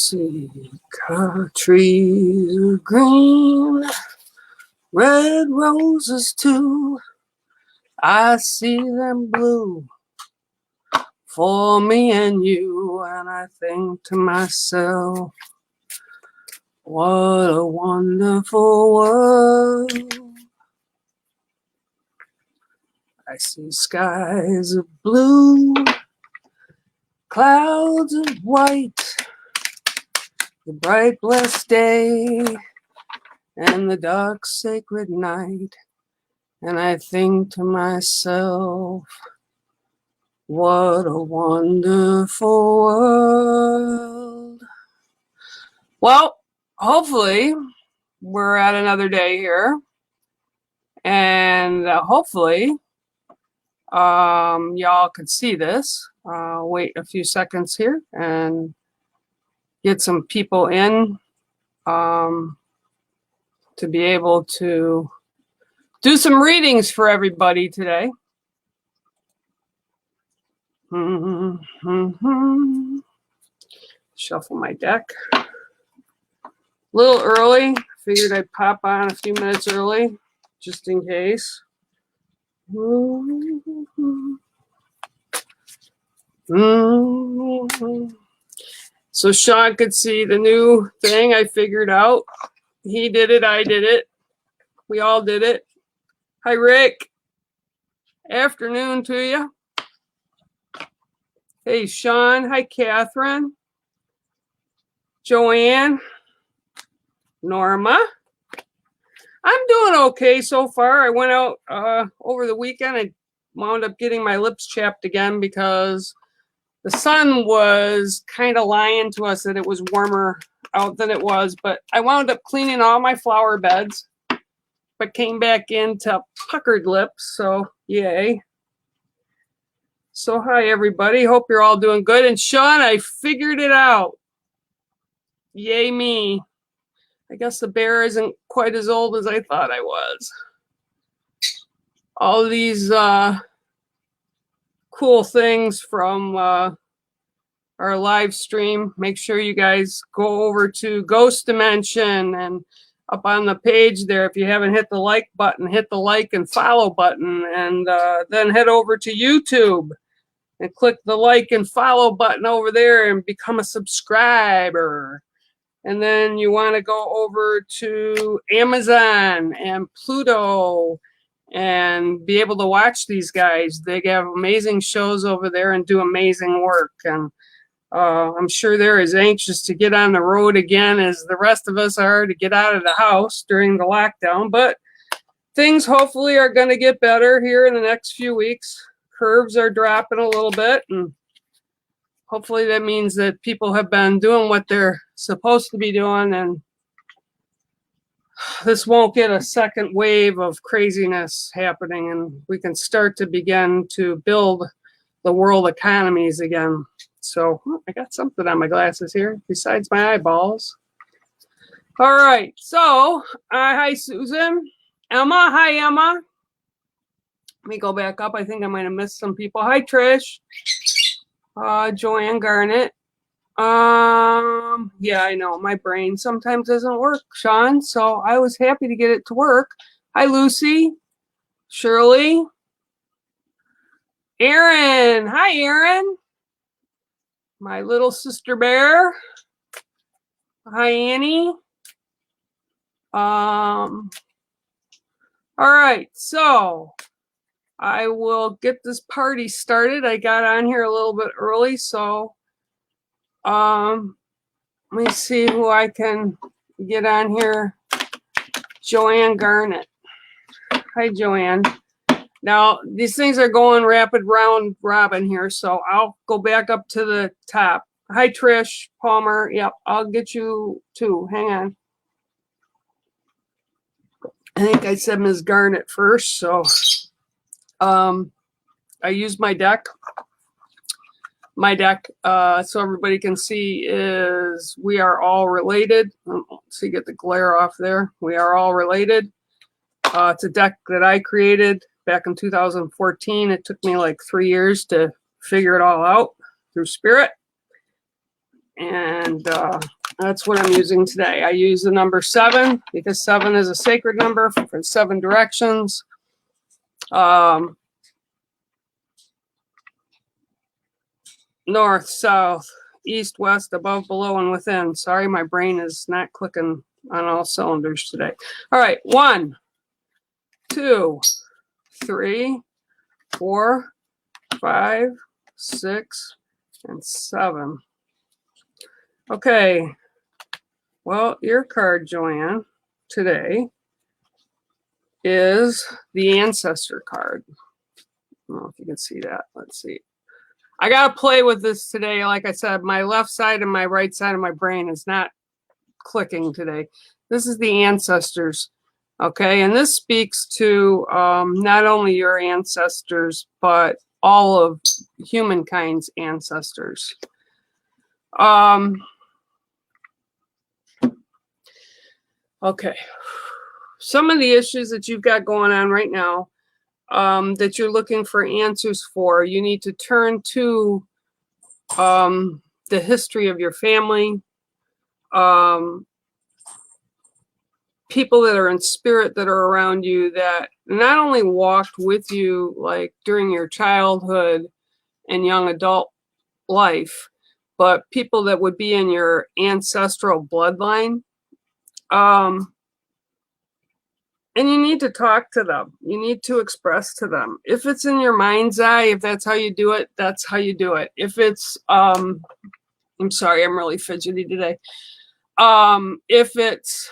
see, trees are green, red roses too. I see them blue for me and you, and I think to myself, what a wonderful world. I see skies of blue, clouds of white, the bright blessed day and the dark sacred night, and I think to myself, what a wonderful world. Well, hopefully we're at another day here, and hopefully y'all could see this. Wait a few seconds here and get some people in to be able to do some readings for everybody today. Shuffle my deck. A little early. Figured I'd pop on a few minutes early, just in case. So Sean could see the new thing I figured out. He did it, I did it. We all did it. Hi, Rick. Afternoon to you. Hey, Sean. Hi, Catherine. Joanne. Norma. I'm doing okay so far. I went out over the weekend. I wound up getting my lips chapped again because the sun was kind of lying to us that it was warmer out than it was. But I wound up cleaning all my flower beds, but came back into puckered lips. So yay. So hi, everybody. Hope you're all doing good. And Sean, I figured it out. Yay me. I guess the bear isn't quite as old as I thought I was. All these cool things from our live stream. Make sure you guys go over to Ghost Dimension and up on the page there. If you haven't hit the like button, hit the like and follow button, and then head over to YouTube and click the like and follow button over there and become a subscriber. And then you want to go over to Amazon and Pluto and be able to watch these guys. They have amazing shows over there and do amazing work. And I'm sure they're as anxious to get on the road again as the rest of us are to get out of the house during the lockdown. But things hopefully are going to get better here in the next few weeks. Curves are dropping a little bit, and hopefully that means that people have been doing what they're supposed to be doing, and this won't get a second wave of craziness happening, and we can start to begin to build the world economies again. So I got something on my glasses here besides my eyeballs. All right, so hi, Susan. Emma, hi, Emma. Let me go back up. I think I might have missed some people. Hi, Trish. Joanne Garnett. Yeah, I know my brain sometimes doesn't work, Sean, so I was happy to get it to work. Hi, Lucy. Shirley. Erin. Hi, Erin. My little sister bear. Hi, Annie. All right, so I will get this party started. I got on here a little bit early, so let me see who I can get on here. Joanne Garnett. Hi, Joanne. Now, these things are going rapid round robin here, so I'll go back up to the top. Hi, Trish Palmer. Yep, I'll get you too. Hang on. I think I said Ms. Garnett first, so I used my deck. My deck, so everybody can see, is We Are All Related. Let's see, get the glare off there. We Are All Related. It's a deck that I created back in 2014. It took me like 3 years to figure it all out through spirit. And That's what I'm using today. I use the number 7 because 7 is a sacred number for 7 directions. North, south, east, west, above, below, and within. Sorry, my brain is not clicking on all cylinders today. All right, 1, 2, 3, 4, 5, 6, and 7. Okay. Well, your card, Joanne, today is the ancestor card. I don't know if you can see that. Let's see. I got to play with this today. Like I said, my left side and my right side of my brain is not clicking today. This is the ancestors. Okay. And this speaks to not only your ancestors, but all of humankind's ancestors. Okay. Some of the issues that you've got going on right now that you're looking for answers for, you need to turn to the history of your family, people that are in spirit that are around you that not only walked with you like during your childhood and young adult life, but people that would be in your ancestral bloodline. And you need to talk to them. You need to express to them. If it's in your mind's eye, if that's how you do it, that's how you do it. If it's, I'm sorry, I'm really fidgety today. If it's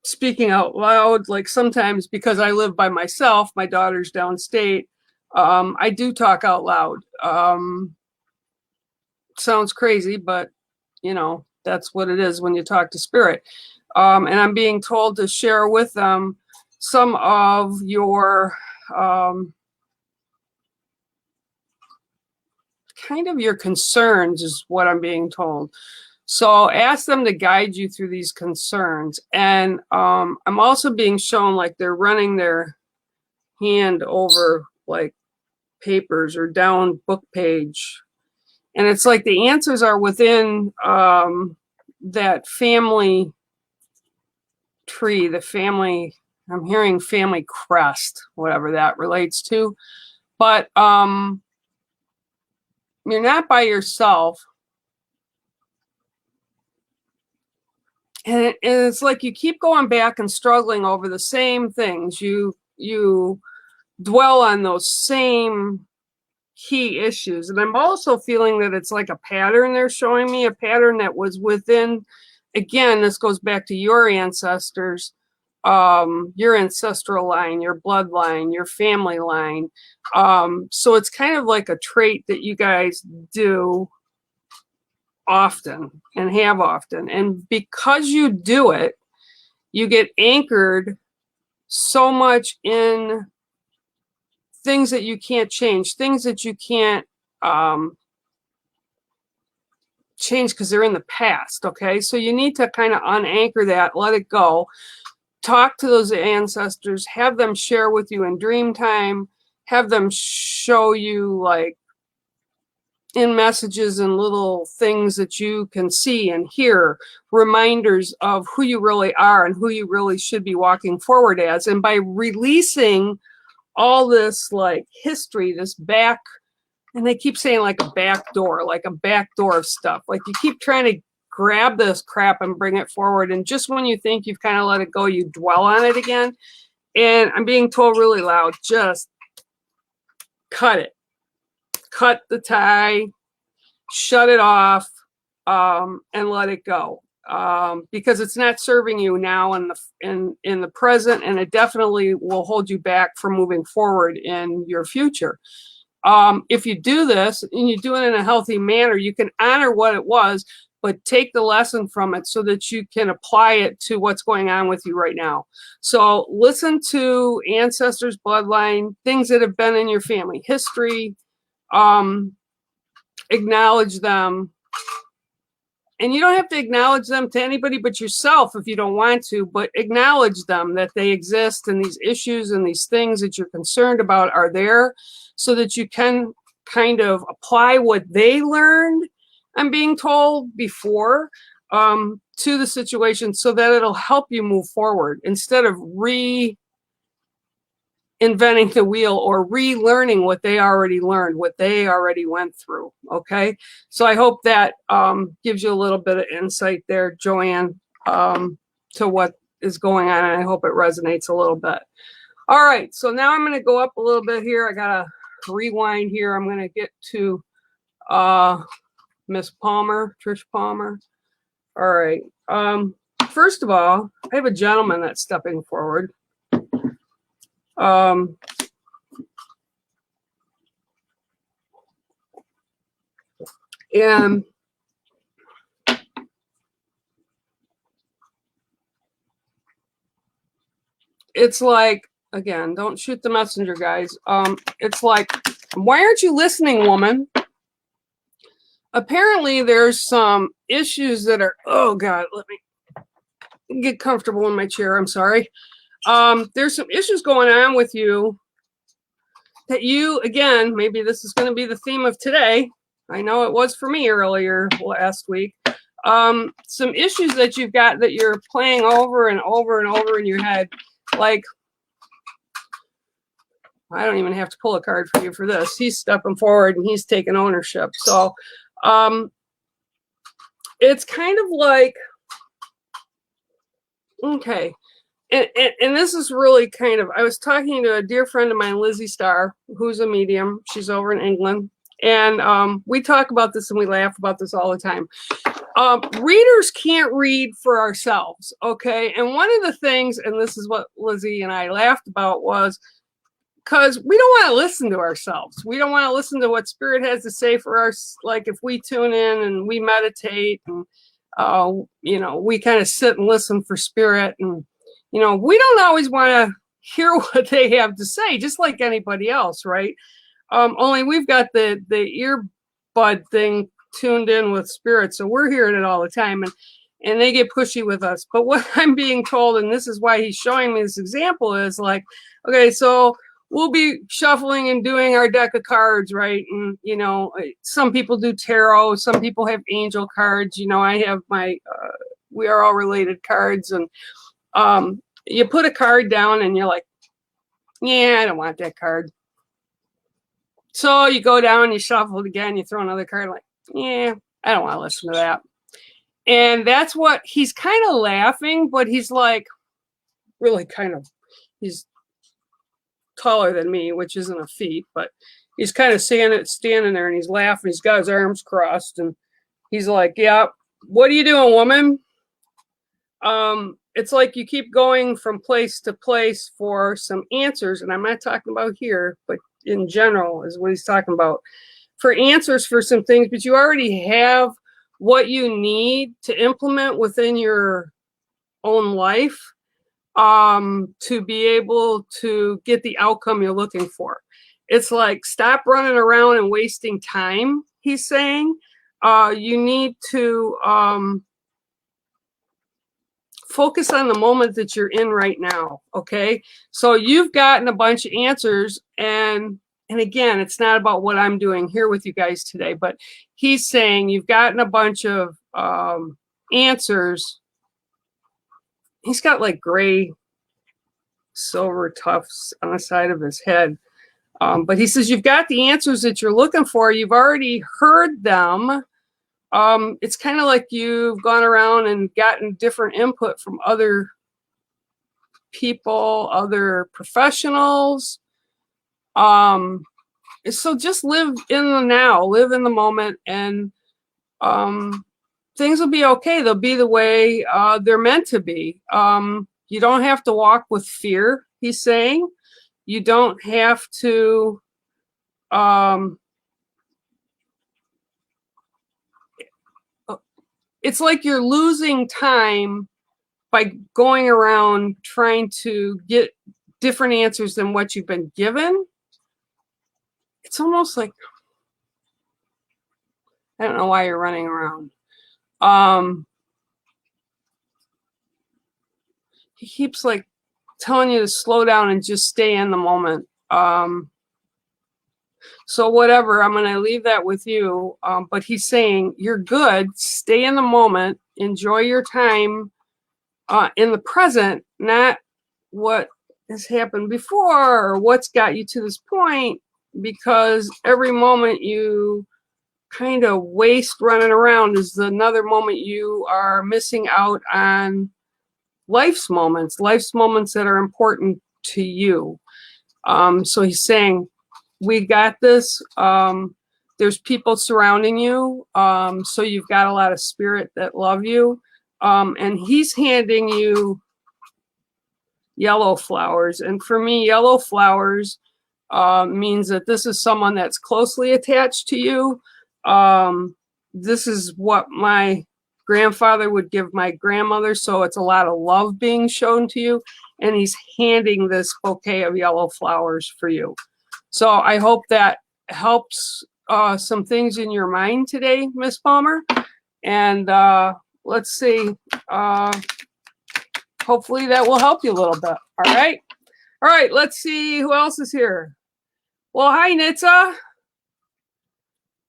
speaking out loud, like sometimes because I live by myself, my daughter's downstate, I do talk out loud. Sounds crazy, but you know, that's what it is when you talk to spirit. And I'm being told to share with them some of your kind of your concerns is what I'm being told. So ask them to guide you through these concerns. And I'm also being shown like they're running their hand over like papers or down book page. And it's like the answers are within that family tree, the family, I'm hearing family crest, whatever that relates to. But you're not by yourself. And it's like you keep going back and struggling over the same things. You dwell on those same key issues. And I'm also feeling that it's like a pattern they're showing me, a pattern that was within, again, this goes back to your ancestors, your ancestral line, your bloodline, your family line. So it's kind of like a trait that you guys do often and have often. And because you do it, you get anchored so much in things that you can't change, things that you can't change because they're in the past. Okay, so you need to kind of unanchor that, let it go, talk to those ancestors, have them share with you in dream time, have them show you like in messages and little things that you can see and hear, reminders of who you really are and who you really should be walking forward as. And by releasing all this like history, this back, and they keep saying like a back door of stuff. Like you keep trying to grab this crap and bring it forward. And just when you think you've kind of let it go, you dwell on it again. And I'm being told really loud, just cut it. Cut the tie, shut it off, and let it go. Because it's not serving you now in the present, and it definitely will hold you back from moving forward in your future. If you do this and you do it in a healthy manner, you can honor what it was, but take the lesson from it so that you can apply it to what's going on with you right now. So listen to ancestors, bloodline, things that have been in your family history, acknowledge them. And you don't have to acknowledge them to anybody but yourself if you don't want to, but acknowledge them, that they exist, and these issues and these things that you're concerned about are there, so that you can kind of apply what they learned, I'm being told before, to the situation so that it'll help you move forward instead of reinventing the wheel or relearning what they already learned, what they already went through. Okay. So I hope that gives you a little bit of insight there, Joanne, to what is going on. And I hope it resonates a little bit. All right. So now I'm going to go up a little bit here. I got to rewind here. I'm going to get to Miss Palmer, Trish Palmer. All right. First of all, I have a gentleman that's stepping forward. And it's like, again, don't shoot the messenger, guys. It's like, why aren't you listening, woman? Apparently there's some issues that are, oh God, let me get comfortable in my chair. I'm sorry. There's some issues going on with you that you, again, maybe this is going to be the theme of today. I know it was for me earlier last week. Some issues that you've got that you're playing over and over and over in your head. Like, I don't even have to pull a card for you for this. He's stepping forward and he's taking ownership. So it's kind of like, okay. And this is really kind of, I was talking to a dear friend of mine, Lizzie Starr, who's a medium. She's over in England. And we talk about this and we laugh about this all the time. Readers can't read for ourselves, okay? And one of the things, and this is what Lizzie and I laughed about, was because we don't want to listen to ourselves. We don't want to listen to what Spirit has to say for us. Like if we tune in and we meditate and, you know, we kind of sit and listen for Spirit, and, you know, we don't always want to hear what they have to say, just like anybody else, right? Only we've got the earbud thing tuned in with Spirit, so we're hearing it all the time, and they get pushy with us. But what I'm being told, and this is why he's showing me this example, is like, okay, so we'll be shuffling and doing our deck of cards, right? And, you know, some people do tarot, some people have angel cards. You know, I have my We Are All Related cards, and you put a card down and you're like, yeah, I don't want that card. So you go down, you shuffle it again, you throw another card, like, yeah, I don't want to listen to that. And that's what he's kind of laughing, but he's like, really kind of, he's taller than me, which isn't a feat, but he's kind of standing there and he's laughing. He's got his arms crossed and he's like, yeah, what are you doing, woman? It's like you keep going from place to place for some answers. And I'm not talking about here, but in general is what he's talking about, for answers for some things, but you already have what you need to implement within your own life to be able to get the outcome you're looking for. It's like, stop running around and wasting time, he's saying. You need to focus on the moment that you're in right now, okay? So you've gotten a bunch of answers, and again, it's not about what I'm doing here with you guys today, but he's saying you've gotten a bunch of answers. He's got like gray silver tufts on the side of his head. But he says you've got the answers that you're looking for. You've already heard them. It's kind of like you've gone around and gotten different input from other people, other professionals. So just live in the now, live in the moment, and things will be okay. They'll be the way they're meant to be. You don't have to walk with fear, he's saying. You don't have to it's like you're losing time by going around trying to get different answers than what you've been given. It's almost like, I don't know why you're running around. He keeps like telling you to slow down and just stay in the moment. So whatever, I'm going to leave that with you. But he's saying, you're good. Stay in the moment. Enjoy your time in the present, not what has happened before or what's got you to this point, because every moment you kind of waste running around is another moment you are missing out on life's moments that are important to you. So he's saying, we got this. There's people surrounding you. So you've got a lot of spirit that love you. And he's handing you yellow flowers. And for me, yellow flowers means that this is someone that's closely attached to you. This is what my grandfather would give my grandmother. So it's a lot of love being shown to you. And he's handing this bouquet of yellow flowers for you. So I hope that helps some things in your mind today, Miss Palmer. And let's see. Hopefully that will help you a little bit. All right. All right. Let's see who else is here. Well, hi, Nitsa.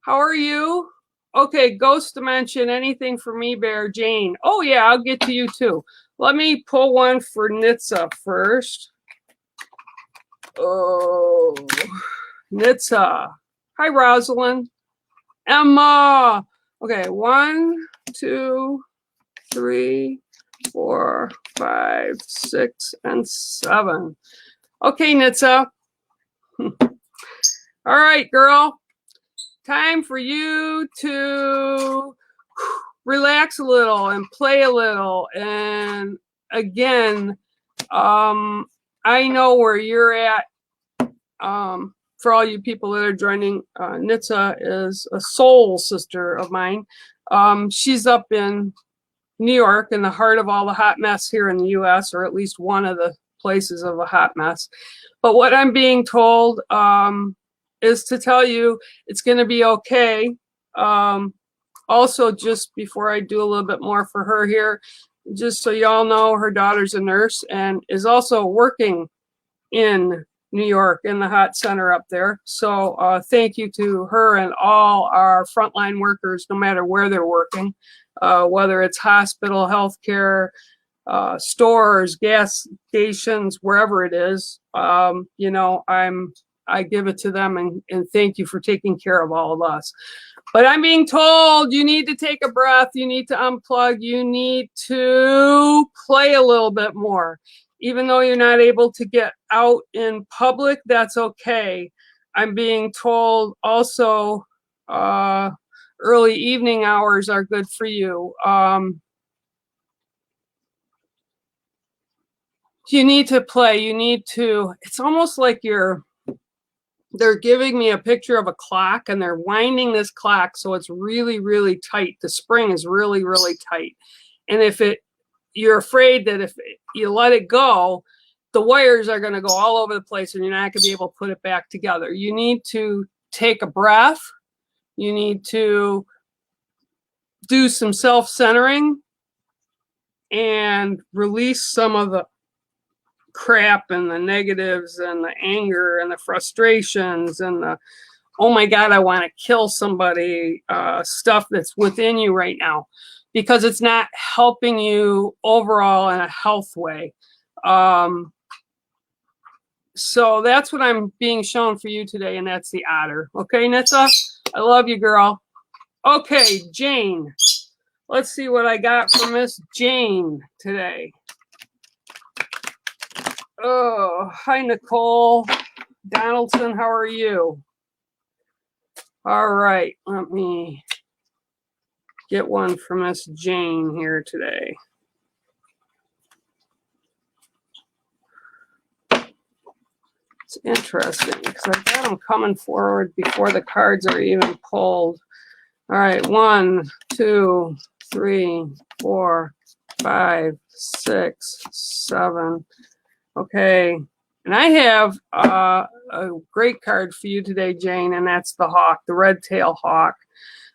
How are you? Okay, Ghost Dimension, anything for me, Bear? Jane. Oh, yeah, I'll get to you too. Let me pull one for Nitsa first. Oh, Nitsa. Hi, Rosalind. Emma. Okay, 1, 2, 3, 4, 5, 6, and 7. Okay, Nitsa. All right, girl. Time for you to relax a little and play a little. And again, I know where you're at. For all you people that are joining, Nitsa is a soul sister of mine. She's up in New York, in the heart of all the hot mess here in the U.S., or at least one of the places of a hot mess. But what I'm being told is to tell you it's going to be okay. Also, just before I do a little bit more for her here, just so y'all know, her daughter's a nurse and is also working in New York in the hot center up there. So thank you to her and all our frontline workers, no matter where they're working, whether it's hospital, healthcare, stores, gas stations, wherever it is. You know, I give it to them and thank you for taking care of all of us. But I'm being told you need to take a breath, you need to unplug, you need to play a little bit more. Even though you're not able to get out in public, that's okay. I'm being told also early evening hours are good for you. You need to play, you need to, it's almost like they're giving me a picture of a clock and they're winding this clock so it's really, really tight. The spring is really, really tight. And if you're afraid that if you let it go, the wires are going to go all over the place and you're not going to be able to put it back together. You need to take a breath. You need to do some self-centering and release some of the crap and the negatives and the anger and the frustrations and the, oh my God, I want to kill somebody, stuff that's within you right now, because it's not helping you overall in a health way. So that's what I'm being shown for you today, and that's the otter. Okay, Nitsa? I love you, girl. Okay, Jane. Let's see what I got for Miss Jane today. Oh, hi, Nicole Donaldson. How are you? All right, let me get one for Miss Jane here today. It's interesting because I've got them coming forward before the cards are even pulled. All right, 1, 2, 3, 4, 5, 6, 7. Okay, and I have a great card for you today, Jane, and that's the hawk, the red-tailed hawk.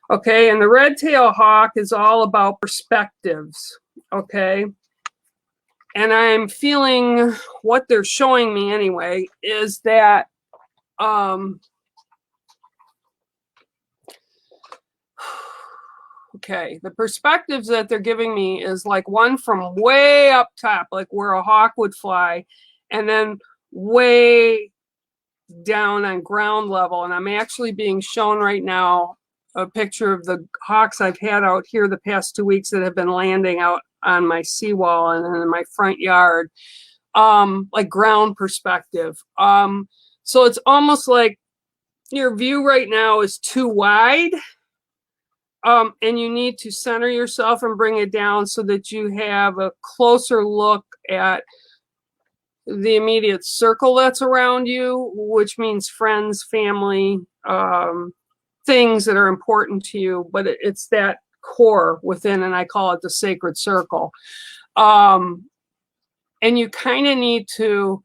Okay, and the red-tailed hawk is all about perspectives, okay? And I'm feeling what they're showing me anyway is that Okay, the perspectives that they're giving me is like one from way up top, like where a hawk would fly, and then way down on ground level. And I'm actually being shown right now a picture of the hawks I've had out here the past 2 weeks that have been landing out on my seawall and in my front yard, like ground perspective. So it's almost like your view right now is too wide. And you need to center yourself and bring it down so that you have a closer look at the immediate circle that's around you, which means friends, family, things that are important to you, but it's that core within, and I call it the sacred circle. And you kind of need to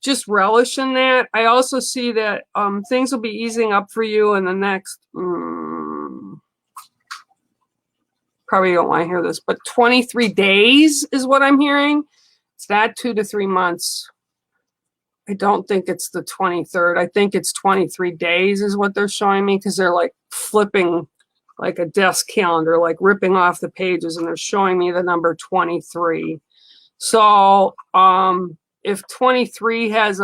just relish in that. I also see that things will be easing up for you in the next, probably don't want to hear this, but 23 days is what I'm hearing. It's not 2 to 3 months. I don't think it's the 23rd. I think it's 23 days is what they're showing me, because they're like flipping like a desk calendar, like ripping off the pages, and they're showing me the number 23. So if 23 has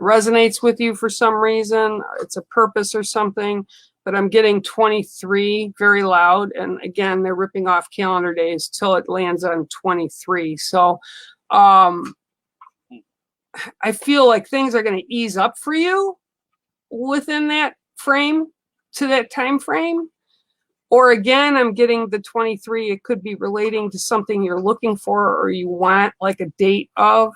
resonates with you for some reason, it's a purpose or something, but I'm getting 23 very loud. And again, they're ripping off calendar days till it lands on 23. So I feel like things are going to ease up for you within that frame, to that time frame. Or again, I'm getting the 23. It could be relating to something you're looking for or you want, like a date of,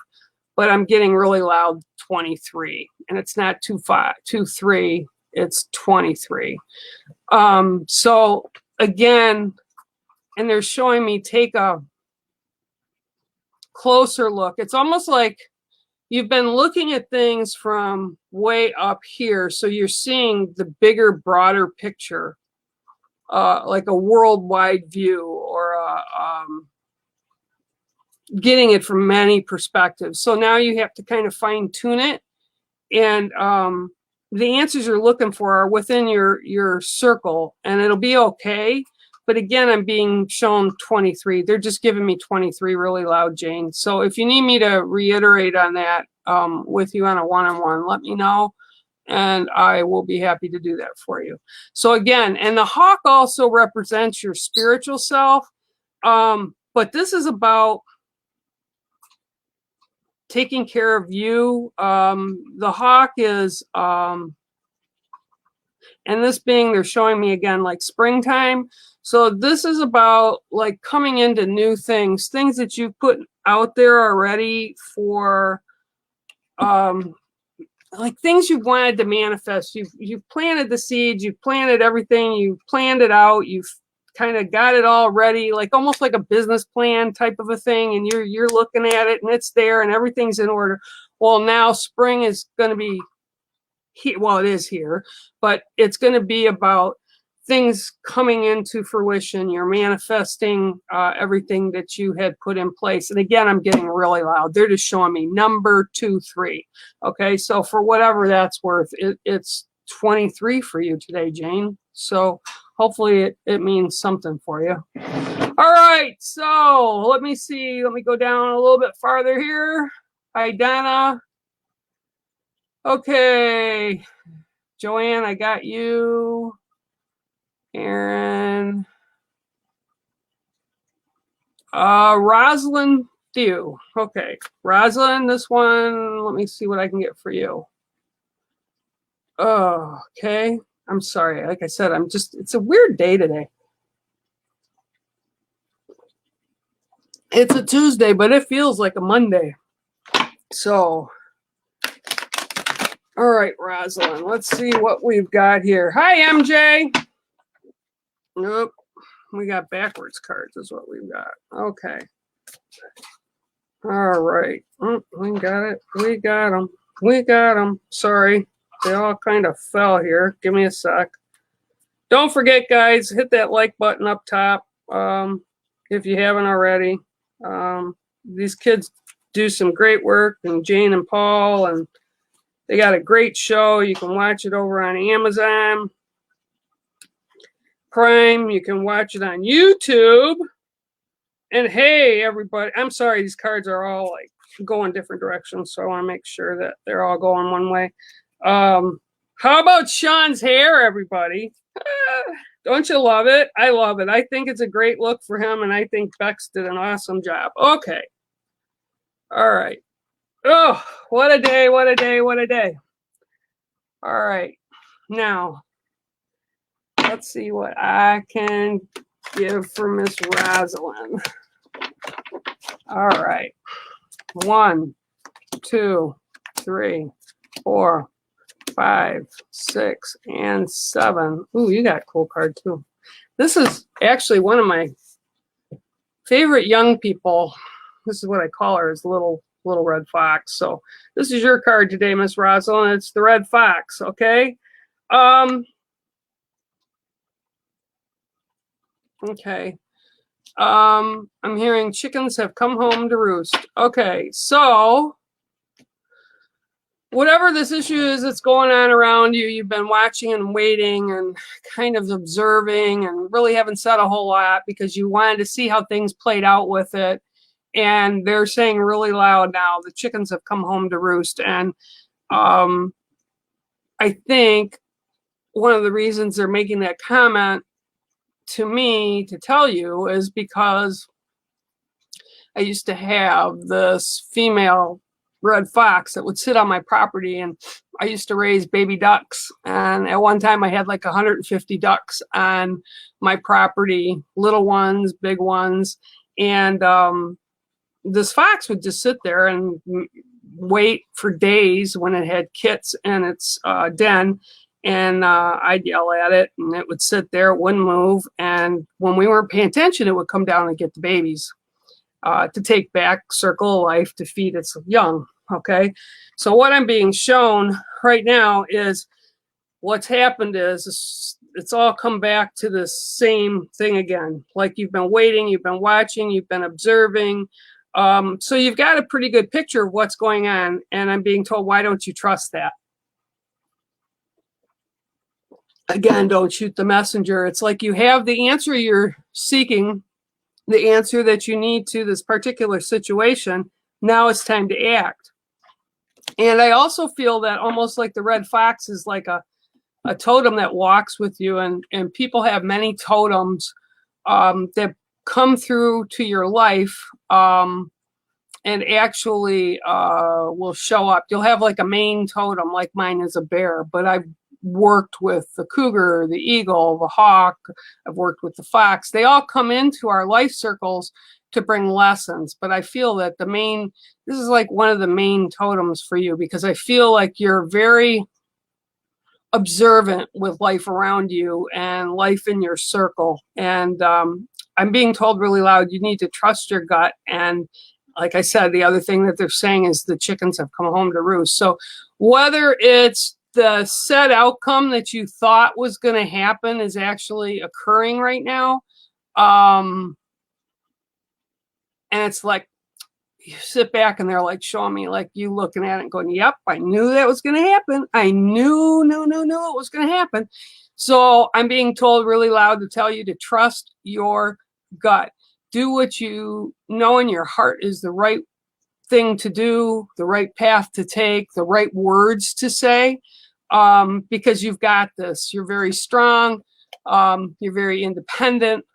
but I'm getting really loud 23, and it's not 25, 23, it's 23. So again, and they're showing me take a closer look. It's almost like you've been looking at things from way up here, so you're seeing the bigger, broader picture, like a worldwide view, or getting it from many perspectives. So now you have to kind of fine tune it, and the answers you're looking for are within your circle, and it'll be okay. But again, I'm being shown 23. They're just giving me 23 really loud, Jane. So if you need me to reiterate on that with you on a one-on-one, let me know, and I will be happy to do that for you. So again, and the hawk also represents your spiritual self, but this is about taking care of you. The hawk is, and this being, they're showing me again like springtime. So this is about like coming into new things that you put out there already for, like things you've wanted to manifest. You've planted the seeds, you've planted everything, you've planned it out, you've kind of got it all ready, like almost like a business plan type of a thing, and you're looking at it and it's there and everything's in order. Well, now spring is going to be here. Well, it is here, but it's going to be about things coming into fruition. You're manifesting everything that you had put in place. And again, I'm getting really loud. They're just showing me number 23. Okay, so for whatever that's worth, it's 23 for you today, Jane. So hopefully it means something for you. All right, so let me see. Let me go down a little bit farther here. Hi, Donna. Okay, Joanne, I got you. Aaron. Rosalind Thew. Okay, Rosalind, this one, let me see what I can get for you. Oh, okay. I'm sorry. Like I said, it's a weird day today. It's a Tuesday, but it feels like a Monday. So, all right, Rosalind, let's see what we've got here. Hi, MJ. Nope. We got backwards cards is what we've got. Okay. All right. We got it. We got them. We got them. Sorry. They all kind of fell here. Give me a sec. Don't forget, guys, hit that like button up top if you haven't already. These kids do some great work, and Jane and Paul, and they got a great show. You can watch it over on Amazon. Prime. You can watch it on YouTube. And hey, everybody, I'm sorry, these cards are all like going different directions, so I want to make sure that they're all going one way. How about Sean's hair, everybody? Don't you love it? I love it. I think it's a great look for him, and I think Bex did an awesome job. Okay. All right. Oh, what a day, what a day, what a day. All right. Now, let's see what I can give for Miss Rosalind. All right. 1, 2, 3, 4, 5, 6, and 7. Ooh, you got a cool card too. This is actually one of my favorite young people. This is what I call her, is little red fox. So this is your card today, Miss Rosalind. It's the red fox. Okay. Okay. I'm hearing chickens have come home to roost. Okay, so whatever this issue is that's going on around you, you've been watching and waiting and kind of observing and really haven't said a whole lot because you wanted to see how things played out with it. And they're saying really loud now, the chickens have come home to roost. And I think one of the reasons they're making that comment to me to tell you is because I used to have this female red fox that would sit on my property, and I used to raise baby ducks. And at one time I had like 150 ducks on my property, little ones, big ones. And this fox would just sit there and wait for days when it had kits in its den. And I'd yell at it, and it would sit there, it wouldn't move. And when we weren't paying attention, it would come down and get the babies to take back circle of life to feed its young. Okay, so what I'm being shown right now is what's happened is it's all come back to the same thing again. Like you've been waiting, you've been watching, you've been observing. So you've got a pretty good picture of what's going on. And I'm being told, why don't you trust that? Again, don't shoot the messenger. It's like you have the answer you're seeking, the answer that you need to this particular situation. Now it's time to act. And I also feel that almost like the red fox is like a totem that walks with you. And people have many totems that come through to your life and actually will show up. You'll have like a main totem, like mine is a bear, but I've worked with the cougar, the eagle, the hawk. I've worked with the fox. They all come into our life circles to bring lessons. But I feel that this is like one of the main totems for you, because I feel like you're very observant with life around you and life in your circle. And I'm being told really loud, you need to trust your gut. And like I said, the other thing that they're saying is the chickens have come home to roost. So whether it's the set outcome that you thought was going to happen is actually occurring right now. And it's like, you sit back and they're like showing me, like you looking at it and going, yep, I knew that was going to happen. I knew it was going to happen. So I'm being told really loud to tell you to trust your gut. Do what you know in your heart is the right thing to do, the right path to take, the right words to say, because you've got this. You're very strong. You're very independent,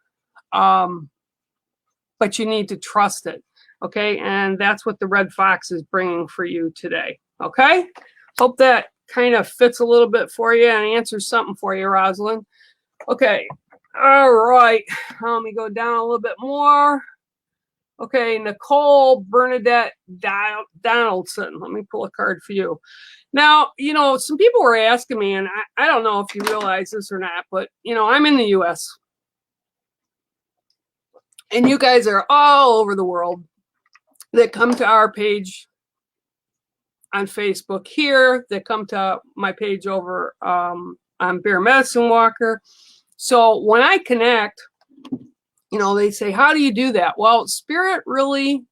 but you need to trust it. Okay, and that's what the red fox is bringing for you today. Okay, hope that kind of fits a little bit for you and answers something for you, Rosalind. Okay, all right, let me go down a little bit more. Okay, Nicole Bernadette Donaldson. Let me pull a card for you. Now, you know, some people were asking me, and I don't know if you realize this or not, but, you know, I'm in the U.S. And you guys are all over the world that come to our page on Facebook here, that come to my page over on Bear Medicine Walker. So when I connect, you know, they say, how do you do that? Well, Spirit really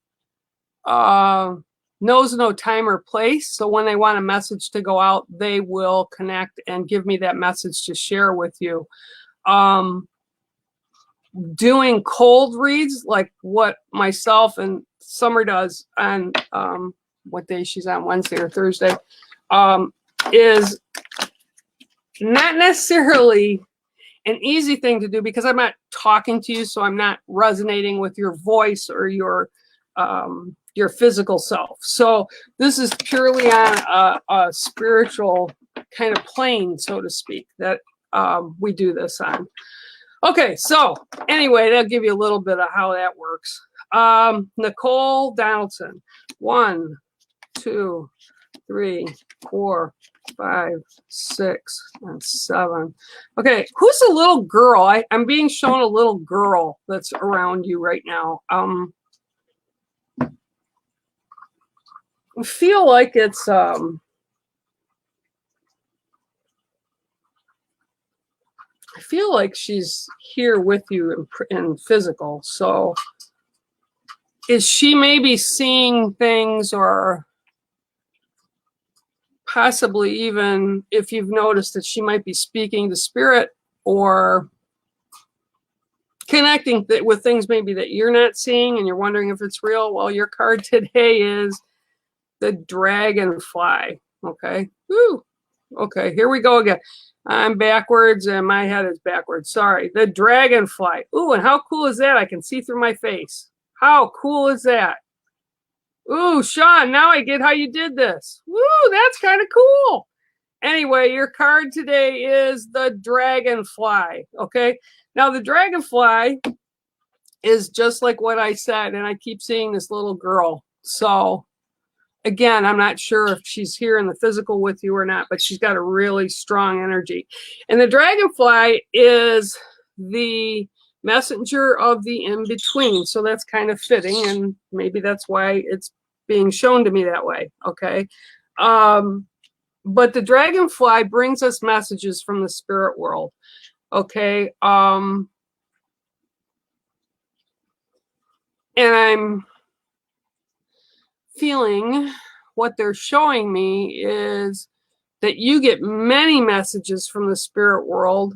knows no time or place. So when they want a message to go out, they will connect and give me that message to share with you. doing cold reads like what myself and Summer does on what day she's on, Wednesday or Thursday, is not necessarily an easy thing to do because I'm not talking to you, so I'm not resonating with your voice or your physical self. So this is purely on a spiritual kind of plane, so to speak, that we do this on. Okay, so anyway, that'll give you a little bit of how that works. Nicole Donaldson, 1, 2, 3, 4, 5, 6, and 7. Okay, who's the little girl? I'm being shown a little girl that's around you right now. I feel like it's I feel like she's here with you in physical. So is she maybe seeing things, or possibly even if you've noticed that she might be speaking to spirit or connecting with things maybe that you're not seeing and you're wondering if it's real? Well, your card today is the dragonfly. Okay. Woo. Okay, here we go again. I'm backwards and my head is backwards. Sorry. The dragonfly. Ooh, and how cool is that? I can see through my face. How cool is that? Ooh, Sean, now I get how you did this. Woo, that's kind of cool. Anyway, your card today is the dragonfly. Okay. Now, the dragonfly is just like what I said, and I keep seeing this little girl. So, again, I'm not sure if she's here in the physical with you or not, but she's got a really strong energy. And the dragonfly is the messenger of the in-between. So that's kind of fitting, and maybe that's why it's being shown to me that way. Okay. But the dragonfly brings us messages from the spirit world. Okay. And I'm feeling what they're showing me is that you get many messages from the spirit world,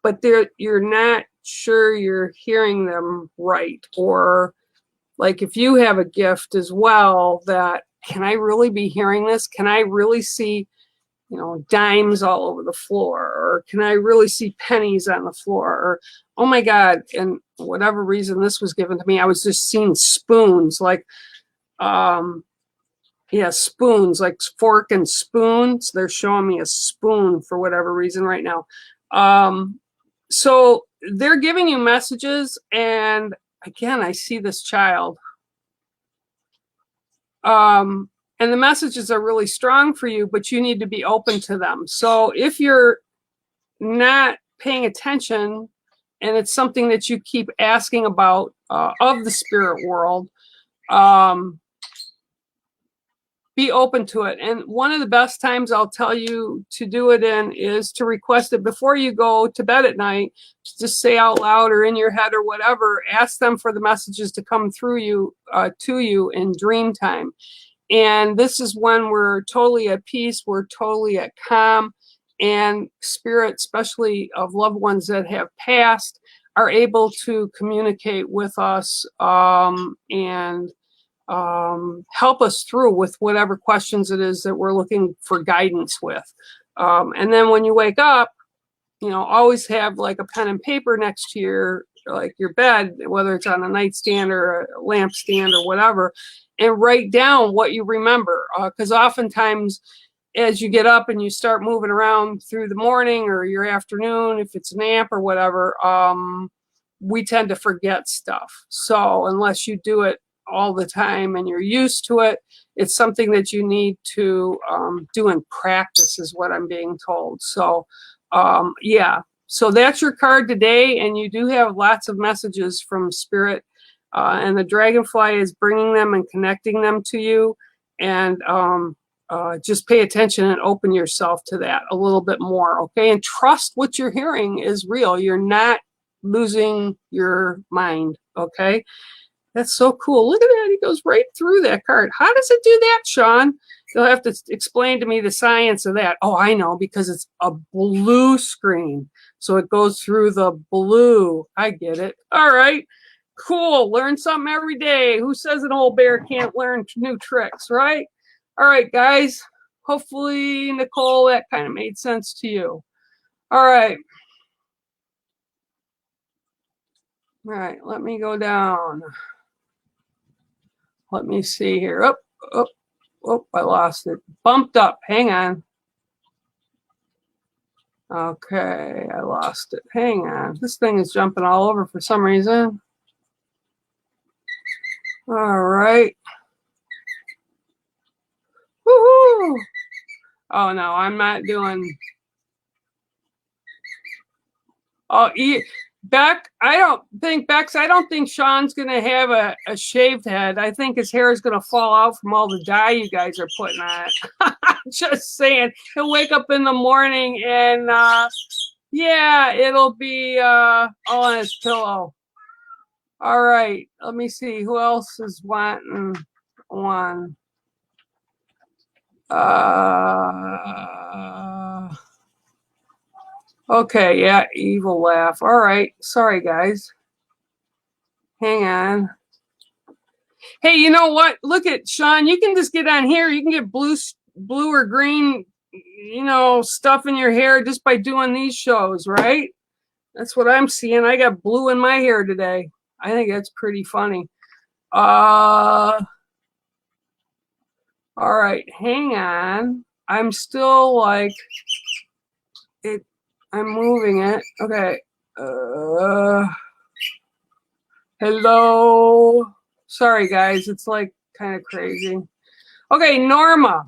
but you're not sure you're hearing them right. Or like if you have a gift as well, that can I really be hearing this? Can I really see, dimes all over the floor? Or can I really see pennies on the floor? Or, oh my God, and whatever reason this was given to me, I was just seeing spoons, like, spoons, like fork and spoons. They're showing me a spoon for whatever reason right now. So they're giving you messages, and again, I see this child. And the messages are really strong for you, but you need to be open to them. So if you're not paying attention and it's something that you keep asking about of the spirit world, be open to it. And one of the best times I'll tell you to do it in is to request it before you go to bed at night. Just say out loud or in your head or whatever, ask them for the messages to come through you, to you in dream time. And this is when we're totally at peace, we're totally at calm, and spirit, especially of loved ones that have passed, are able to communicate with us and help us through with whatever questions it is that we're looking for guidance with. And then when you wake up, always have like a pen and paper next to your bed, whether it's on a nightstand or a lampstand or whatever, and write down what you remember. Because oftentimes as you get up and you start moving around through the morning or your afternoon, if it's a nap or whatever, we tend to forget stuff. So unless you do it all the time and you're used to it, it's something that you need to do in practice, is what I'm being told. So so that's your card today, and you do have lots of messages from spirit, and the dragonfly is bringing them and connecting them to you. And just pay attention and open yourself to that a little bit more, okay? And trust what you're hearing is real. You're not losing your mind, okay? That's so cool. Look at that. He goes right through that card. How does it do that, Sean? You'll have to explain to me the science of that. Oh, I know, because it's a blue screen. So it goes through the blue. I get it. All right. Cool. Learn something every day. Who says an old bear can't learn new tricks, right? All right, guys. Hopefully, Nicole, that kind of made sense to you. All right. All right. Let me go down. Let me see here. Oh, oh, oh, I lost it. Bumped up. Hang on. Okay, I lost it. Hang on. This thing is jumping all over for some reason. All right. Woohoo! Oh no, I'm not doing. Oh, Beck, I don't think Sean's gonna have a shaved head. I think his hair is gonna fall out from all the dye you guys are putting on it. Just saying. He'll wake up in the morning and yeah, it'll be all on his pillow. All right, let me see who else is wanting one. Okay, yeah, evil laugh. All right, sorry guys. Hang on. Hey, you know what? Look at Sean. You can just get on here. You can get blue or green, stuff in your hair just by doing these shows, right? That's what I'm seeing. I got blue in my hair today. I think that's pretty funny. All right, hang on. I'm still like it. I'm moving it. Okay. Hello. Sorry, guys. It's like kind of crazy. Okay, Norma.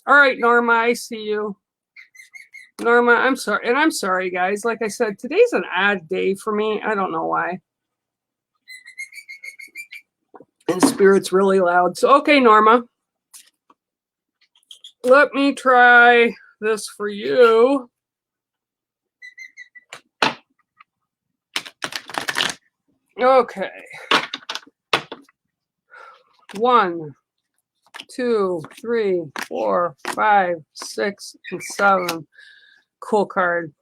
All right, Norma, I see you. Norma, I'm sorry. And I'm sorry, guys. Like I said, today's an odd day for me. I don't know why. And Spirit's really loud. So, okay, Norma. Let me try this for you. Okay. 1, 2, 3, 4, 5, 6, and 7. Cool card.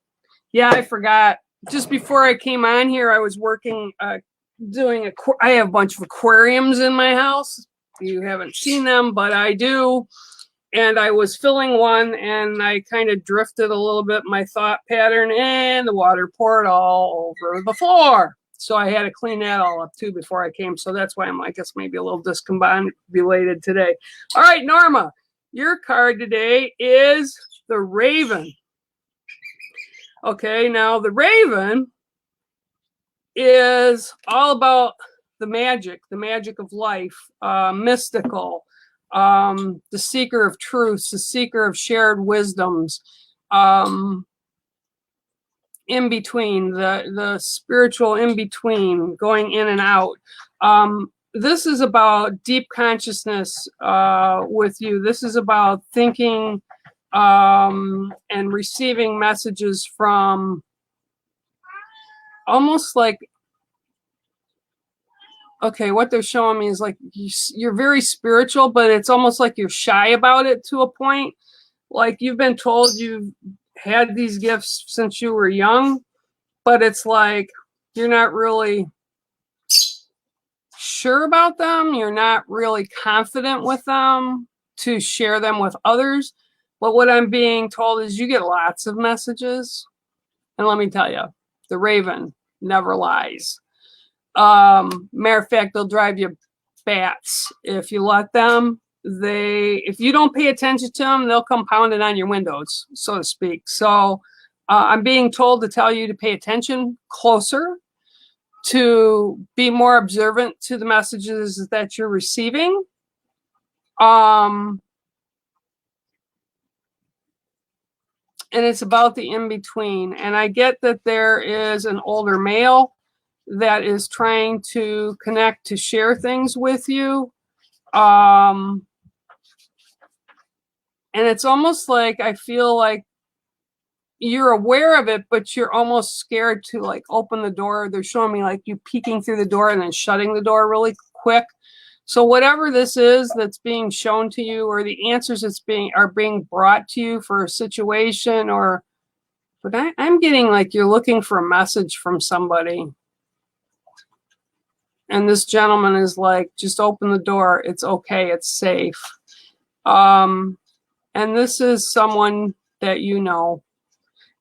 Yeah, I forgot. Just before I came on here, I was working, I have a bunch of aquariums in my house. You haven't seen them, but I do. And I was filling one, and I kind of drifted a little bit in my thought pattern, and the water poured all over the floor. So I had to clean that all up too before I came. So that's why I'm, I guess, maybe a little discombobulated today. All right, Norma, your card today is the Raven. Okay, now the Raven is all about the magic of life, mystical, the seeker of truths, the seeker of shared wisdoms, in between, the spiritual in between, going in and out. This is about deep consciousness with you. This is about thinking and receiving messages from almost like, okay, what they're showing me is like you're very spiritual, but it's almost like you're shy about it to a point. Like you've been told you've had these gifts since you were young, but it's like you're not really sure about them. You're not really confident with them to share them with others. But what I'm being told is you get lots of messages. And let me tell you, the Raven never lies. Matter of fact, they'll drive you bats if you let them. If you don't pay attention to them, they'll come pounding on your windows, so to speak. So I'm being told to tell you to pay attention closer, to be more observant to the messages that you're receiving. And it's about the in-between. And I get that there is an older male that is trying to connect, to share things with you. And it's almost like I feel like you're aware of it, but you're almost scared to like open the door. They're showing me like you peeking through the door and then shutting the door really quick. So whatever this is that's being shown to you, or the answers are being brought to you for a situation, or But I'm getting like you're looking for a message from somebody. And this gentleman is like, just open the door. It's okay. It's safe. And this is someone that you know.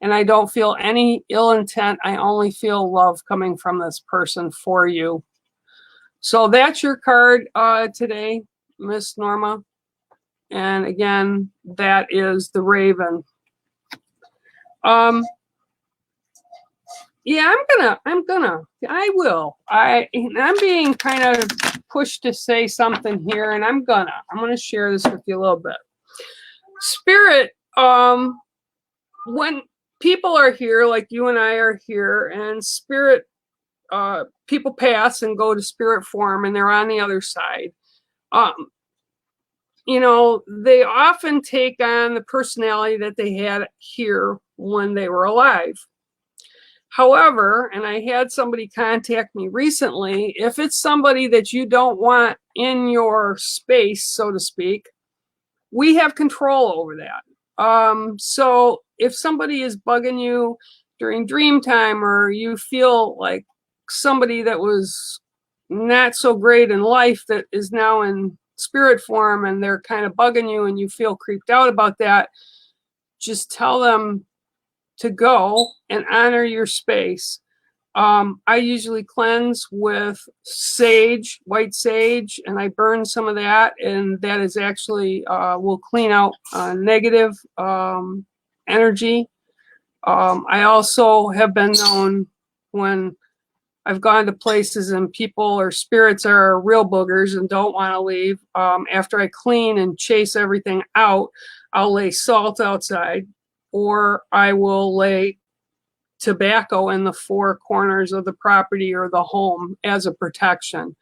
And I don't feel any ill intent. I only feel love coming from this person for you. So that's your card today, Miss Norma. And again, that is the Raven. Yeah, I'm being kind of pushed to say something here, and I'm gonna share this with you a little bit. Spirit, when people are here, like you and I are here, and spirit, people pass and go to spirit form, and they're on the other side. You know, they often take on the personality that they had here when they were alive. However, and I had somebody contact me recently, if it's somebody that you don't want in your space, so to speak, we have control over that. So if somebody is bugging you during dream time, or you feel like somebody that was not so great in life that is now in spirit form and they're kind of bugging you and you feel creeped out about that, just tell them to go and honor your space. I usually cleanse with sage, white sage, and I burn some of that, and that is actually will clean out negative energy. I also have been known when I've gone to places and people or spirits are real boogers and don't want to leave. After I clean and chase everything out, I'll lay salt outside, or I will lay tobacco in the four corners of the property or the home as a protection.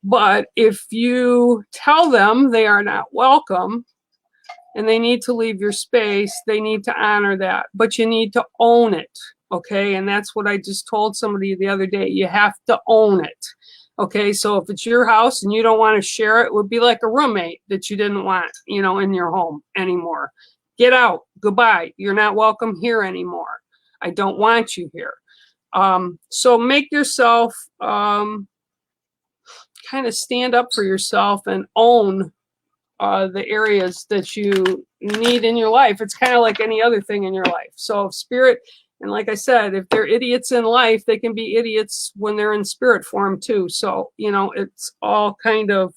But if you tell them they are not welcome and they need to leave your space, they need to honor that, but you need to own it. Okay. And that's what I just told somebody the other day. You have to own it. Okay. So if it's your house and you don't want to share it, it would be like a roommate that you didn't want, you know, in your home anymore. Get out. Goodbye. You're not welcome here anymore. I don't want you here. So make yourself kind of stand up for yourself and own the areas that you need in your life. It's kind of like any other thing in your life. So if spirit, and like I said, if they're idiots in life, they can be idiots when they're in spirit form too. So, you know, it's all kind of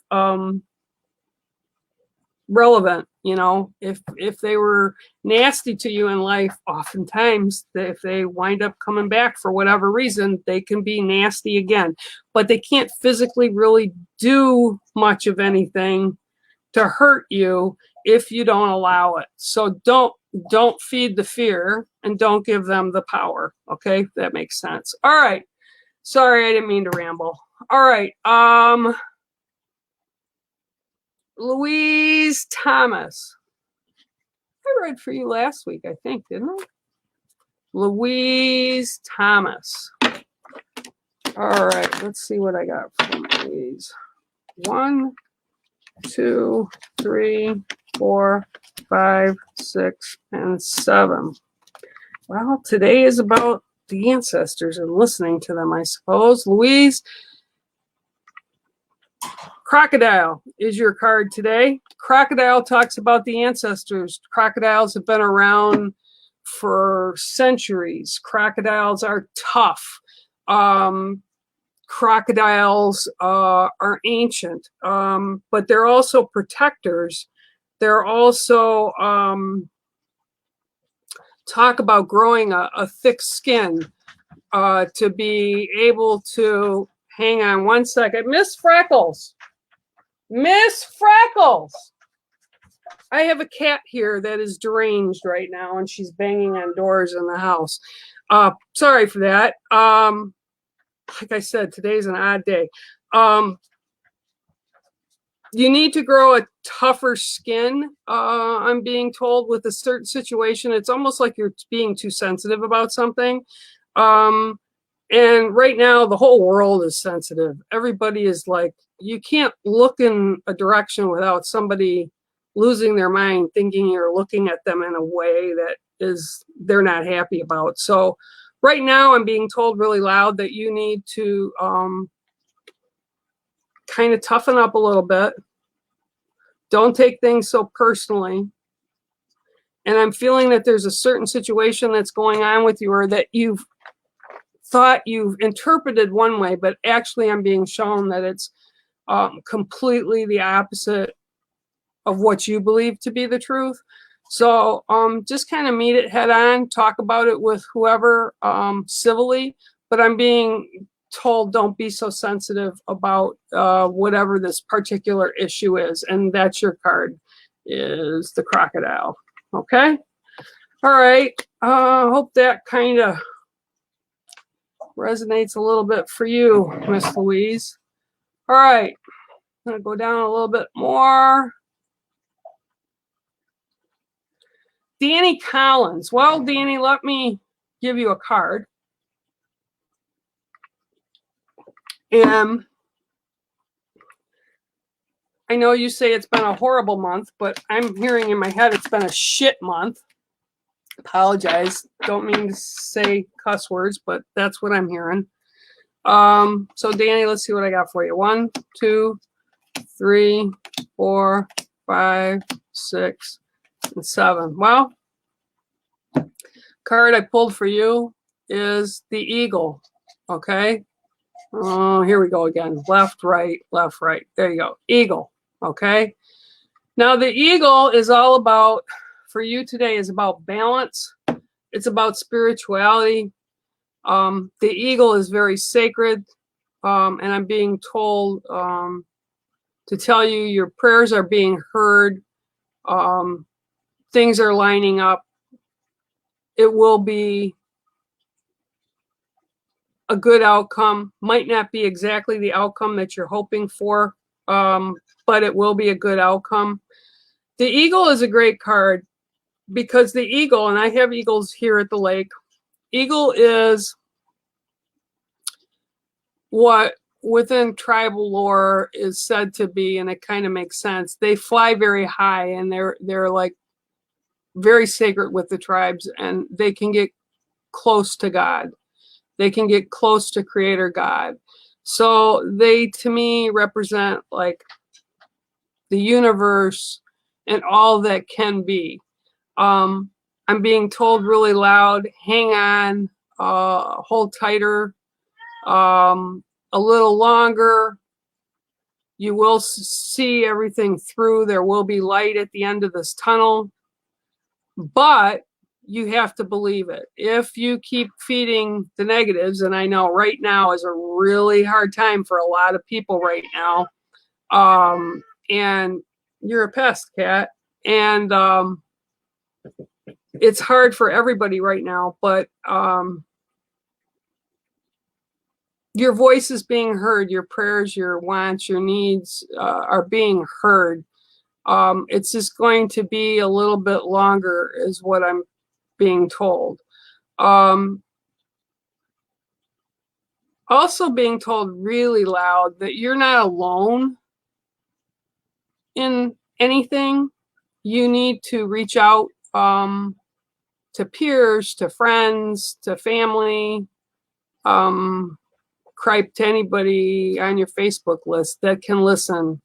relevant. You know, if they were nasty to you in life, oftentimes if they wind up coming back for whatever reason, they can be nasty again, but they can't physically really do much of anything to hurt you if you don't allow it. So don't feed the fear and don't give them the power. Okay, if that makes sense. All right, sorry, I didn't mean to ramble. All right, Louise Thomas. I read for you last week, I think, didn't I? Louise Thomas. All right, let's see what I got from Louise. 1, 2, 3, 4, 5, 6, and 7. Well, today is about the ancestors and listening to them, I suppose. Louise, Crocodile is your card today. Crocodile talks about the ancestors. Crocodiles have been around for centuries. Crocodiles are tough. Crocodiles are ancient, but they're also protectors. They're also talk about growing a thick skin to be able to, hang on one second, Miss Freckles. Miss Freckles. I have a cat here that is deranged right now, and she's banging on doors in the house. Sorry for that. Like I said, today's an odd day. You need to grow a tougher skin. I'm being told with a certain situation, it's almost like you're being too sensitive about something. And right now, the whole world is sensitive. Everybody is like, you can't look in a direction without somebody losing their mind, thinking you're looking at them in a way that they're not happy about. So right now I'm being told really loud that you need to kind of toughen up a little bit. Don't take things so personally. And I'm feeling that there's a certain situation that's going on with you, or that you've thought you've interpreted one way, but actually I'm being shown that it's completely the opposite of what you believe to be the truth. So just kind of meet it head on, talk about it with whoever civilly, but I'm being told don't be so sensitive about whatever this particular issue is. And that's your card, is the crocodile. Okay. All right. Hope that kind of resonates a little bit for you, Miss Louise. All right. I'm going to go down a little bit more. Danny Collins. Well, Danny, let me give you a card. And I know you say it's been a horrible month, but I'm hearing in my head it's been a shit month. Apologize. Don't mean to say cuss words, but that's what I'm hearing. So Danny, let's see what I got for you. 1, 2, 3, 4, 5, 6, and 7. Well, card I pulled for you is the eagle. Okay. Oh, here we go again. Left, right, left, right. There you go. Eagle. Okay. Now the eagle is all about, for you today, is about balance. It's about spirituality. The eagle is very sacred. And I'm being told to tell you your prayers are being heard. Things are lining up. It will be a good outcome. Might not be exactly the outcome that you're hoping for, but it will be a good outcome. The eagle is a great card because the eagle, and I have eagles here at the lake, eagle is what within tribal lore is said to be, and it kind of makes sense. They fly very high, and they're like very sacred with the tribes, and they can get close to God. They can get close to Creator God. So they, to me, represent like the universe and all that can be. I'm being told really loud, hang on, hold tighter, a little longer. You will see everything through. There will be light at the end of this tunnel, but you have to believe it. If you keep feeding the negatives, and I know right now is a really hard time for a lot of people right now, and you're a pest, Cat, and it's hard for everybody right now, but your voice is being heard. Your prayers, your wants, your needs are being heard. It's just going to be a little bit longer is what I'm being told. Also being told really loud that you're not alone in anything. You need to reach out to peers, to friends, to family, cripe to anybody on your Facebook list that can listen,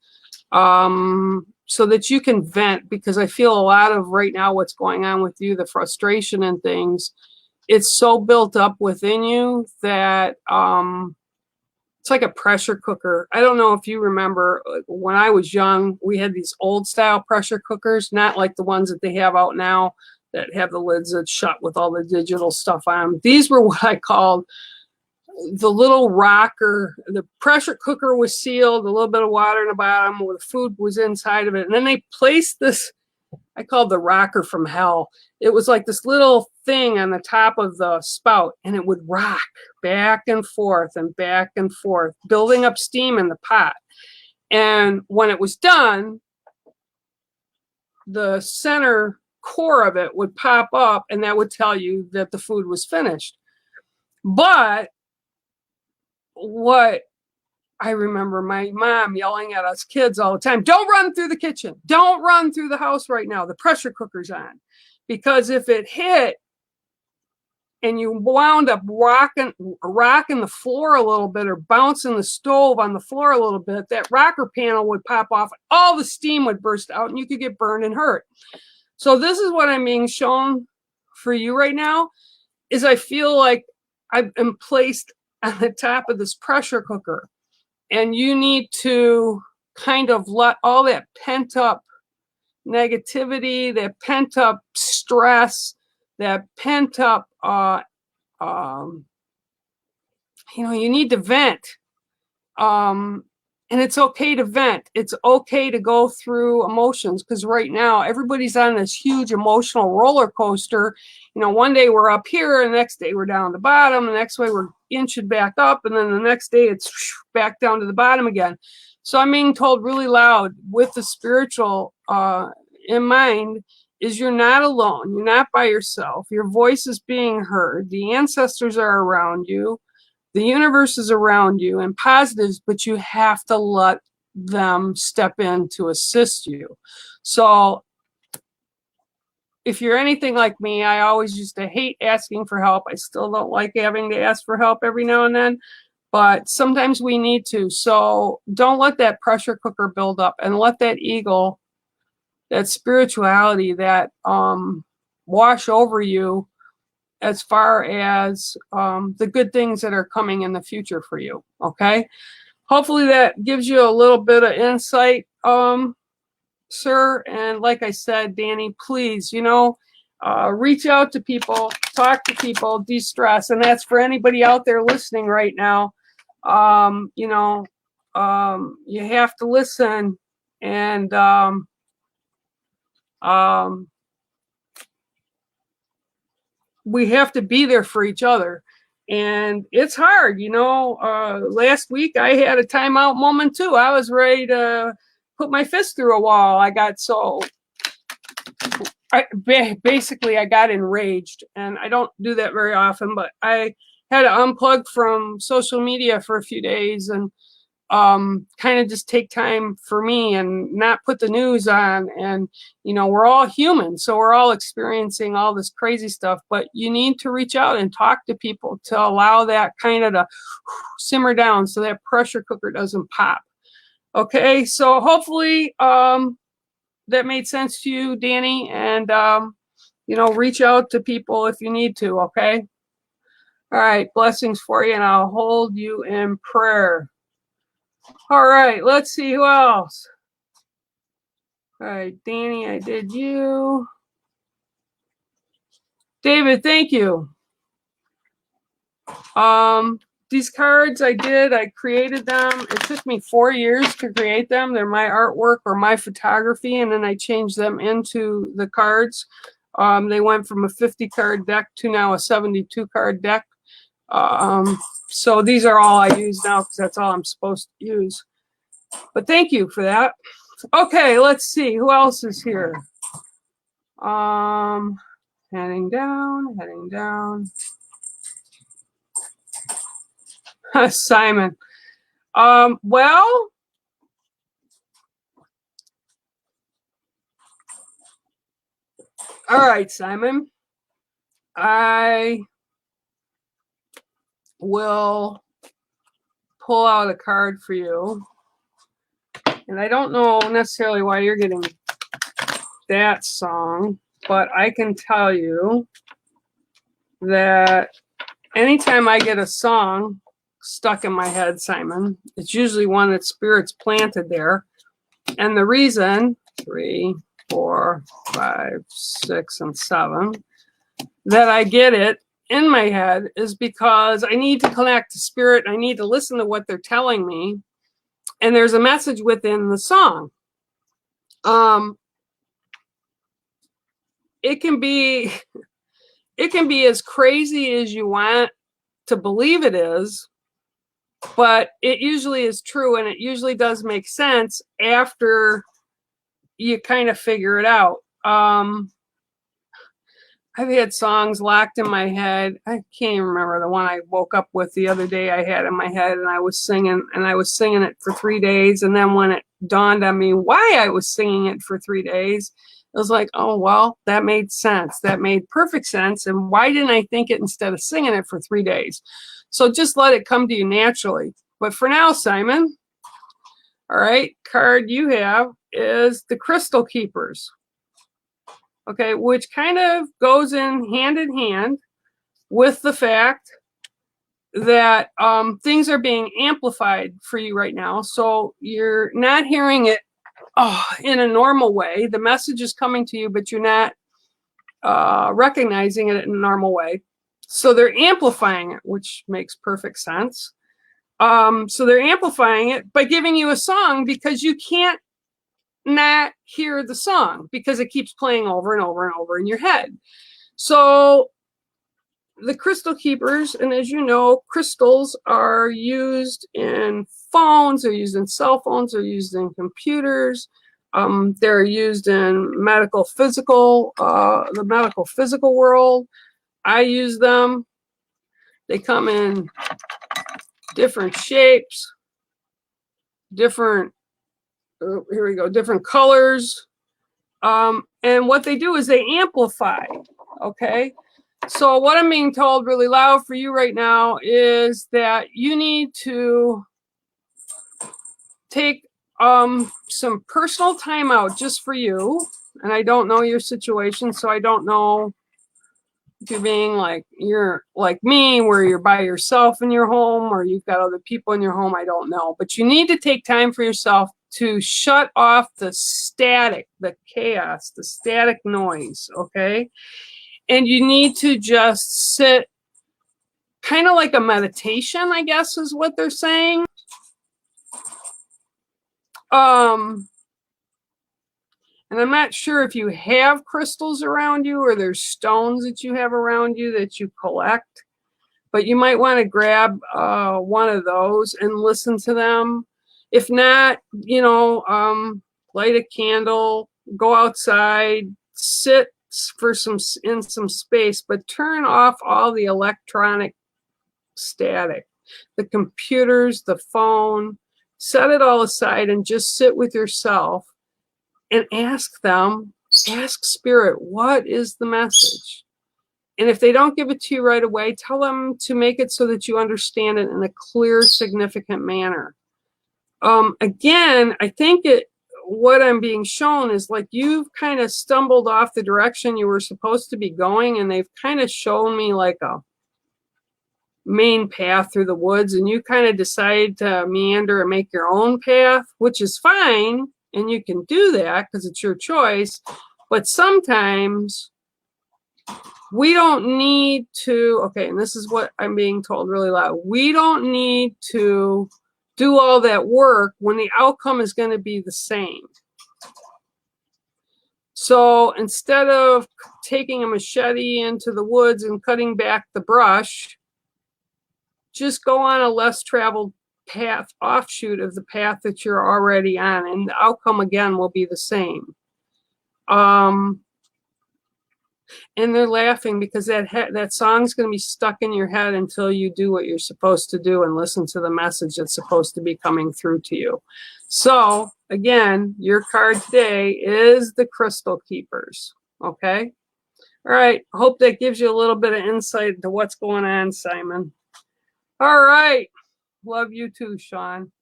so that you can vent, because I feel a lot of right now what's going on with you, the frustration and things, it's so built up within you that it's like a pressure cooker. I don't know if you remember when I was young, we had these old style pressure cookers, not like the ones that they have out now that have the lids that shut with all the digital stuff on them. These were what I called the little rocker. The pressure cooker was sealed, a little bit of water in the bottom where the food was inside of it. And then they placed this, I called the rocker from hell. It was like this little thing on the top of the spout, and it would rock back and forth, building up steam in the pot. And when it was done, the center core of it would pop up, and that would tell you that the food was finished. But what I remember my mom yelling at us kids all the time, don't run through the kitchen. Don't run through the house right now. The pressure cooker's on. Because if it hit and you wound up rocking the floor a little bit or bouncing the stove on the floor a little bit, that rocker panel would pop off. All the steam would burst out and you could get burned and hurt. So this is what I'm being shown for you right now, is I feel like I am placed on the top of this pressure cooker. And you need to kind of let all that pent up negativity, that pent up stress, that pent up, you need to vent. And it's okay to vent. It's okay to go through emotions, because right now everybody's on this huge emotional roller coaster. One day we're up here, and the next day we're down at the bottom, the next way we're inching back up, and then the next day it's back down to the bottom again. So I'm being told really loud with the spiritual in mind is you're not alone. You're not by yourself. Your voice is being heard. The ancestors are around you. The universe is around you and positives, but you have to let them step in to assist you. So if you're anything like me, I always used to hate asking for help. I still don't like having to ask for help every now and then, but sometimes we need to. So don't let that pressure cooker build up, and let that eagle, that spirituality, that wash over you as far as the good things that are coming in the future for you, okay? Hopefully that gives you a little bit of insight, sir. And like I said, Danny, please, reach out to people, talk to people, de-stress. And that's for anybody out there listening right now. You have to listen, and we have to be there for each other. And it's hard, last week I had a timeout moment too. I was ready to put my fist through a wall. I got basically I got enraged, and I don't do that very often, but I had to unplug from social media for a few days and kind of just take time for me and not put the news on. And we're all human, so we're all experiencing all this crazy stuff, but you need to reach out and talk to people to allow that kind of to simmer down so that pressure cooker doesn't pop. Okay, so hopefully that made sense to you, Danny, and reach out to people if you need to. Okay, all right, blessings for you, and I'll hold you in prayer. All right, let's see who else. All right, Danny, I did you. David, thank you. These cards I created them. It took me 4 years to create them. They're my artwork or my photography, and then I changed them into the cards. They went from a 50 card deck to now a 72 card deck. So these are all I use now because that's all I'm supposed to use. But thank you for that. Okay, let's see who else is here. Heading down. Simon. Well, all right, Simon. I will pull out a card for you. And I don't know necessarily why you're getting that song, but I can tell you that anytime I get a song stuck in my head, Simon, it's usually one that Spirit's planted there. And the reason, 3, 4, 5, 6, and 7, that I get it in my head is because I need to connect to Spirit. I need to listen to what they're telling me. And there's a message within the song. It can be as crazy as you want to believe it is, but it usually is true, and it usually does make sense after you kind of figure it out. I've had songs locked in my head. I can't even remember the one I woke up with the other day. I had in my head, and I was singing it for 3 days. And then when it dawned on me why I was singing it for 3 days, it was like, oh, well, that made sense. That made perfect sense. And why didn't I think it instead of singing it for 3 days? So just let it come to you naturally. But for now, Simon, all right, card you have is the Crystal Keepers. Okay, which kind of goes in hand with the fact that things are being amplified for you right now. So you're not hearing it in a normal way. The message is coming to you, but you're not recognizing it in a normal way. So they're amplifying it, which makes perfect sense. So they're amplifying it by giving you a song because you can't not hear the song because it keeps playing over and over and over in your head. So the Crystal Keepers, and as you know, crystals are used in phones, they're used in cell phones, they're used in computers, they're used in the medical physical world. I use them. They come in different shapes, different different colors. And what they do is they amplify, okay? So what I'm being told really loud for you right now is that you need to take some personal time out just for you. And I don't know your situation, so I don't know if you're like me, where you're by yourself in your home or you've got other people in your home. I don't know. But you need to take time for yourself to shut off the static, the chaos, the static noise, okay? And you need to just sit, kind of like a meditation, I guess is what they're saying. And I'm not sure if you have crystals around you or there's stones that you have around you that you collect, but you might want to grab one of those and listen to them. If not, light a candle, go outside, sit in some space, but turn off all the electronic static, the computers, the phone, set it all aside and just sit with yourself and ask Spirit, what is the message? And if they don't give it to you right away, tell them to make it so that you understand it in a clear, significant manner. Again, I think what I'm being shown is like you've kind of stumbled off the direction you were supposed to be going, and they've kind of shown me like a main path through the woods, and you kind of decide to meander and make your own path, which is fine, and you can do that because it's your choice. But sometimes we don't need to, okay, and this is what I'm being told really loud, we don't need to do all that work when the outcome is going to be the same. So instead of taking a machete into the woods and cutting back the brush, just go on a less traveled path, offshoot of the path that you're already on, and the outcome again will be the same. And they're laughing because that song's going to be stuck in your head until you do what you're supposed to do and listen to the message that's supposed to be coming through to you. So again, your card today is the Crystal Keepers. Okay. All right. Hope that gives you a little bit of insight into what's going on, Simon. All right. Love you too, Sean.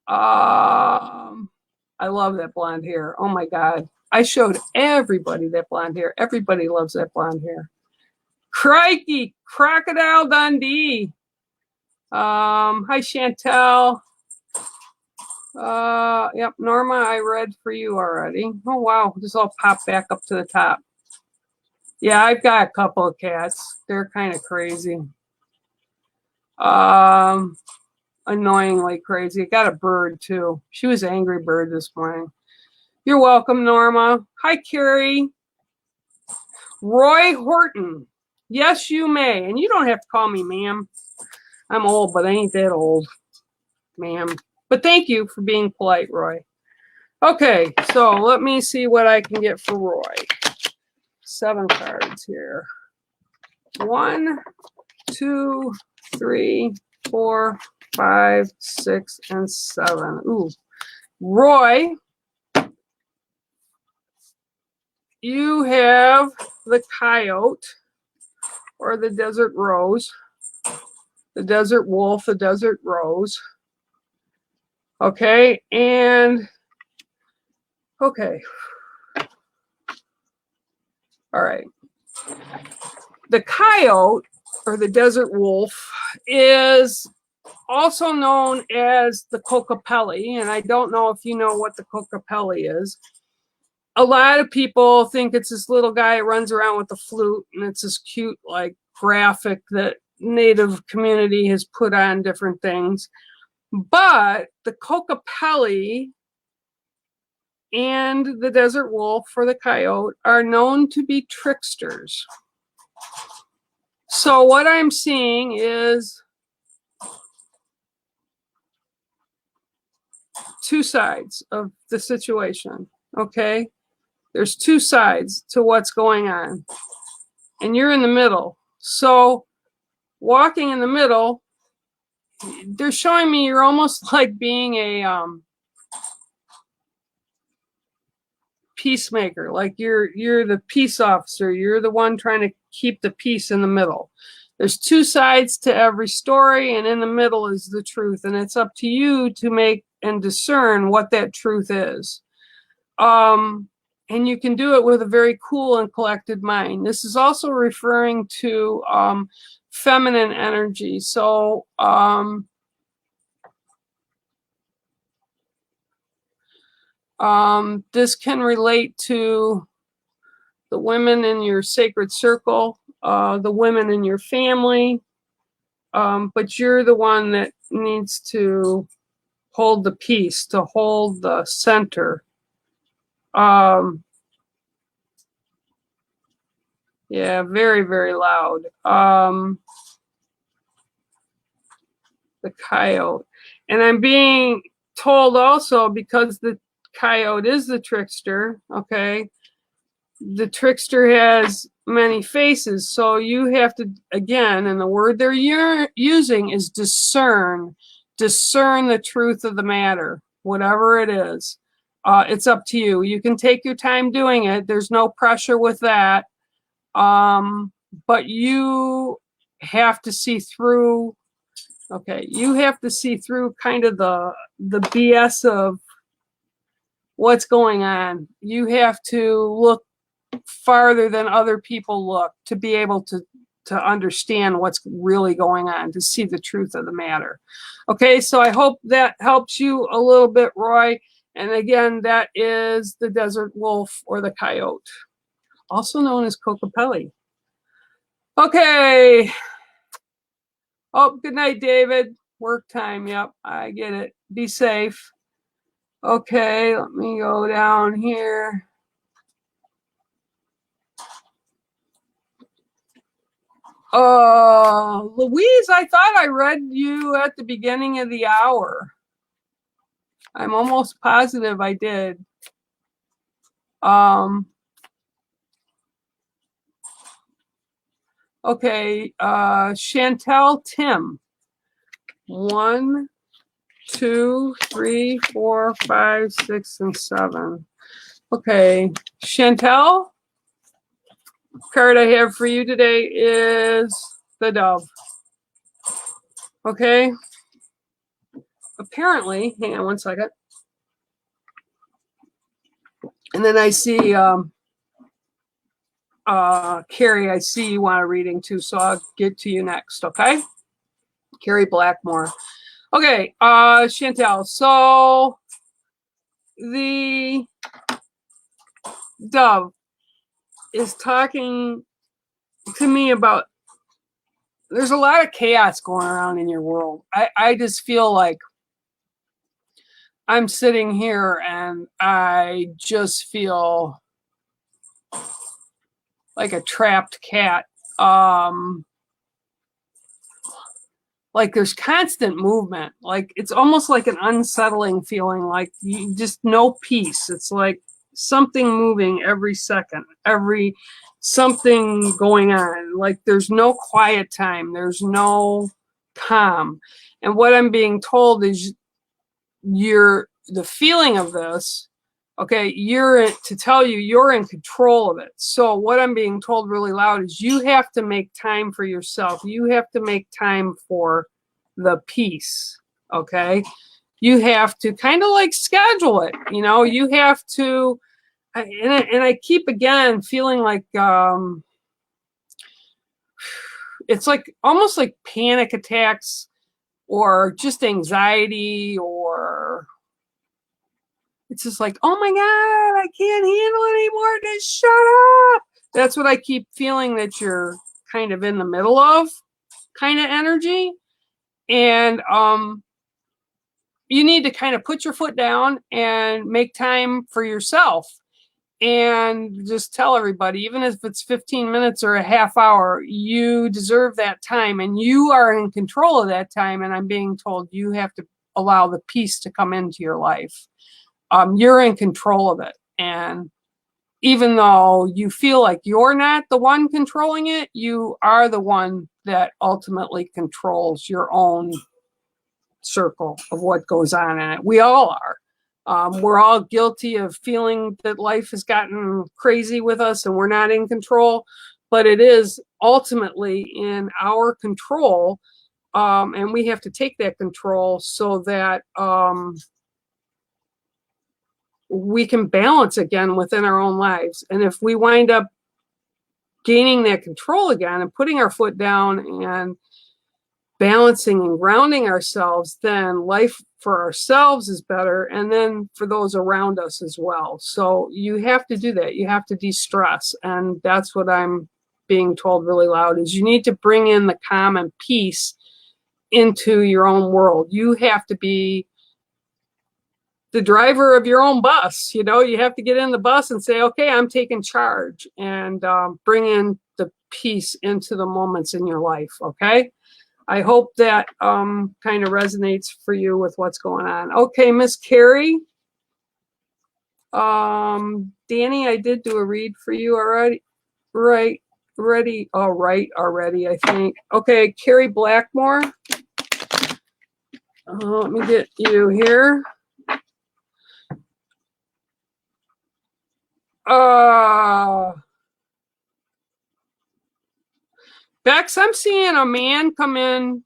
I love that blonde hair. Oh my God. I showed everybody that blonde hair. Everybody loves that blonde hair. Crikey, Crocodile Dundee. Hi, Chantel. Yep, Norma, I read for you already. Oh, wow. This all popped back up to the top. Yeah, I've got a couple of cats. They're kind of crazy. Annoyingly crazy. I got a bird, too. She was an angry bird this morning. You're welcome, Norma. Hi, Carrie. Roy Horton. Yes, you may. And you don't have to call me ma'am. I'm old, but I ain't that old, ma'am. But thank you for being polite, Roy. Okay, so let me see what I can get for Roy. 7 cards here. 1, 2, 3, 4, 5, 6, and 7. Ooh. Roy, you have the coyote, or the desert rose, the desert wolf, the desert rose. Okay, and okay. All right. The coyote, or the desert wolf, is also known as the Kokopelli, and I don't know if you know what the Kokopelli is. A lot of people think it's this little guy that runs around with a flute, and it's this cute, like, graphic that Native community has put on different things. But the Kokopelli and the desert wolf, or the coyote, are known to be tricksters. So what I'm seeing is two sides of the situation, okay? There's two sides to what's going on, and you're in the middle. So walking in the middle, they're showing me you're almost like being a peacemaker, like you're the peace officer. You're the one trying to keep the peace in the middle. There's two sides to every story, and in the middle is the truth, and it's up to you to make and discern what that truth is. And you can do it with a very cool and collected mind. This is also referring to feminine energy. So this can relate to the women in your sacred circle, the women in your family, but you're the one that needs to hold the peace, to hold the center. Yeah, very, very loud. The coyote. And I'm being told also, because the coyote is the trickster, okay, the trickster has many faces. So you have to, again, and the word they're using is discern. Discern the truth of the matter, whatever it is. It's up to you. You can take your time doing it. There's no pressure with that. But you have to see through, okay, you have to see through kind of the BS of what's going on. You have to look farther than other people look to be able to understand what's really going on, to see the truth of the matter. Okay, so I hope that helps you a little bit, Roy. And again, that is the desert wolf, or the coyote, also known as Kokopelli. Okay. Oh, good night, David. Work time. Yep, I get it. Be safe. Okay, let me go down here. Louise, I thought I read you at the beginning of the hour. I'm almost positive I did. Okay, Chantel Tim. 1, 2, 3, 4, 5, 6, and 7. Okay, Chantel, card I have for you today is the Dove. Okay. Apparently, hang on one second. And then I see Carrie, I see you want a reading too, so I'll get to you next, okay? Carrie Blackmore. Okay, Chantel, so the Dove is talking to me about, there's a lot of chaos going around in your world. I just feel like I'm sitting here and I just feel like a trapped cat. Like there's constant movement. Like it's almost like an unsettling feeling, like you just no peace. It's like something moving every second, every something going on. Like there's no quiet time, there's no calm. And what I'm being told is the feeling of this, okay, to tell you you're in control of it. So what I'm being told really loud is you have to make time for yourself. You have to make time for the peace, okay? You have to kind of like schedule it, you know, you have to, and I keep again feeling like it's like almost like panic attacks or just anxiety, or it's just like, oh my God, I can't handle it anymore. Just shut up. That's what I keep feeling that you're kind of in the middle of, kind of energy. And you need to kind of put your foot down and make time for yourself. And just tell everybody, even if it's 15 minutes or a half hour, you deserve that time and you are in control of that time. And I'm being told you have to allow the peace to come into your life. You're in control of it. And even though you feel like you're not the one controlling it, you are the one that ultimately controls your own circle of what goes on in it. We all are. We're all guilty of feeling that life has gotten crazy with us and we're not in control, but it is ultimately in our control. And we have to take that control so that we can balance again within our own lives. And if we wind up gaining that control again and putting our foot down and balancing and grounding ourselves, then life for ourselves is better, and then for those around us as well. So you have to do that. You have to de-stress, and that's what I'm being told really loud, is you need to bring in the calm and peace into your own world. You have to be the driver of your own bus. You know, you have to get in the bus and say, okay, I'm taking charge, and bring in the peace into the moments in your life, okay? I hope that kind of resonates for you with what's going on. Okay, Miss Carrie. Danny, I did do a read for you already. Right, ready. All right, already, I think. Okay, Carrie Blackmore. Let me get you here. Bex, I'm seeing a man come in,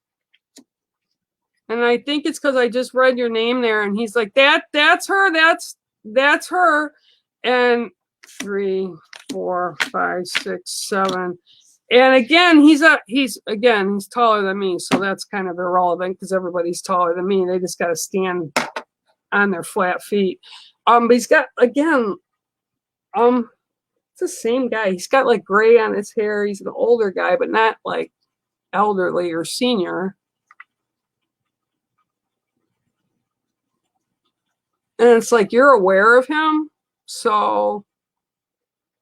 and I think it's because I just read your name there, and he's like, that's her, that's her. And 3, 4, 5, 6, 7. And again, he's taller than me, so that's kind of irrelevant because everybody's taller than me. They just got to stand on their flat feet. But he's got, again, it's the same guy. He's got like gray on his hair. He's an older guy, but not like elderly or senior. And it's like you're aware of him, so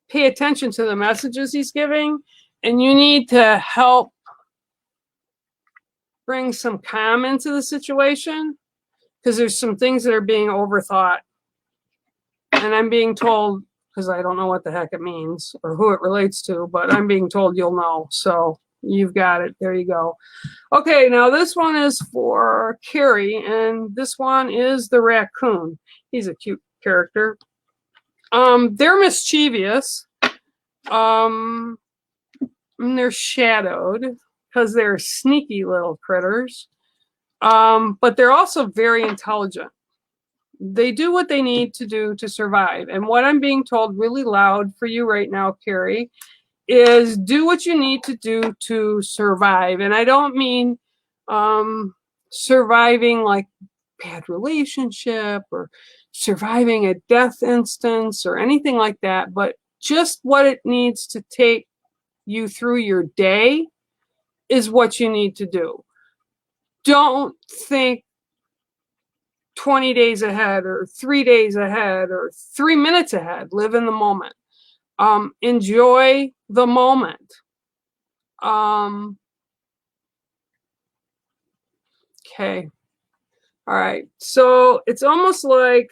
pay attention to the messages he's giving, and you need to help bring some calm into the situation because there's some things that are being overthought. And I'm being told, because I don't know what the heck it means or who it relates to, but I'm being told you'll know. So you've got it. There you go. Okay, now this one is for Carrie, and this one is the raccoon. He's a cute character. They're mischievous. And they're shadowed because they're sneaky little critters. But they're also very intelligent. They do what they need to do to survive. And what I'm being told really loud for you right now, Carrie, is do what you need to do to survive. And I don't mean surviving like bad relationship or surviving a death instance or anything like that, but just what it needs to take you through your day is what you need to do. Don't think 20 days ahead or 3 days ahead or 3 minutes ahead. Live in the moment. Enjoy the moment. Okay. All right. So it's almost like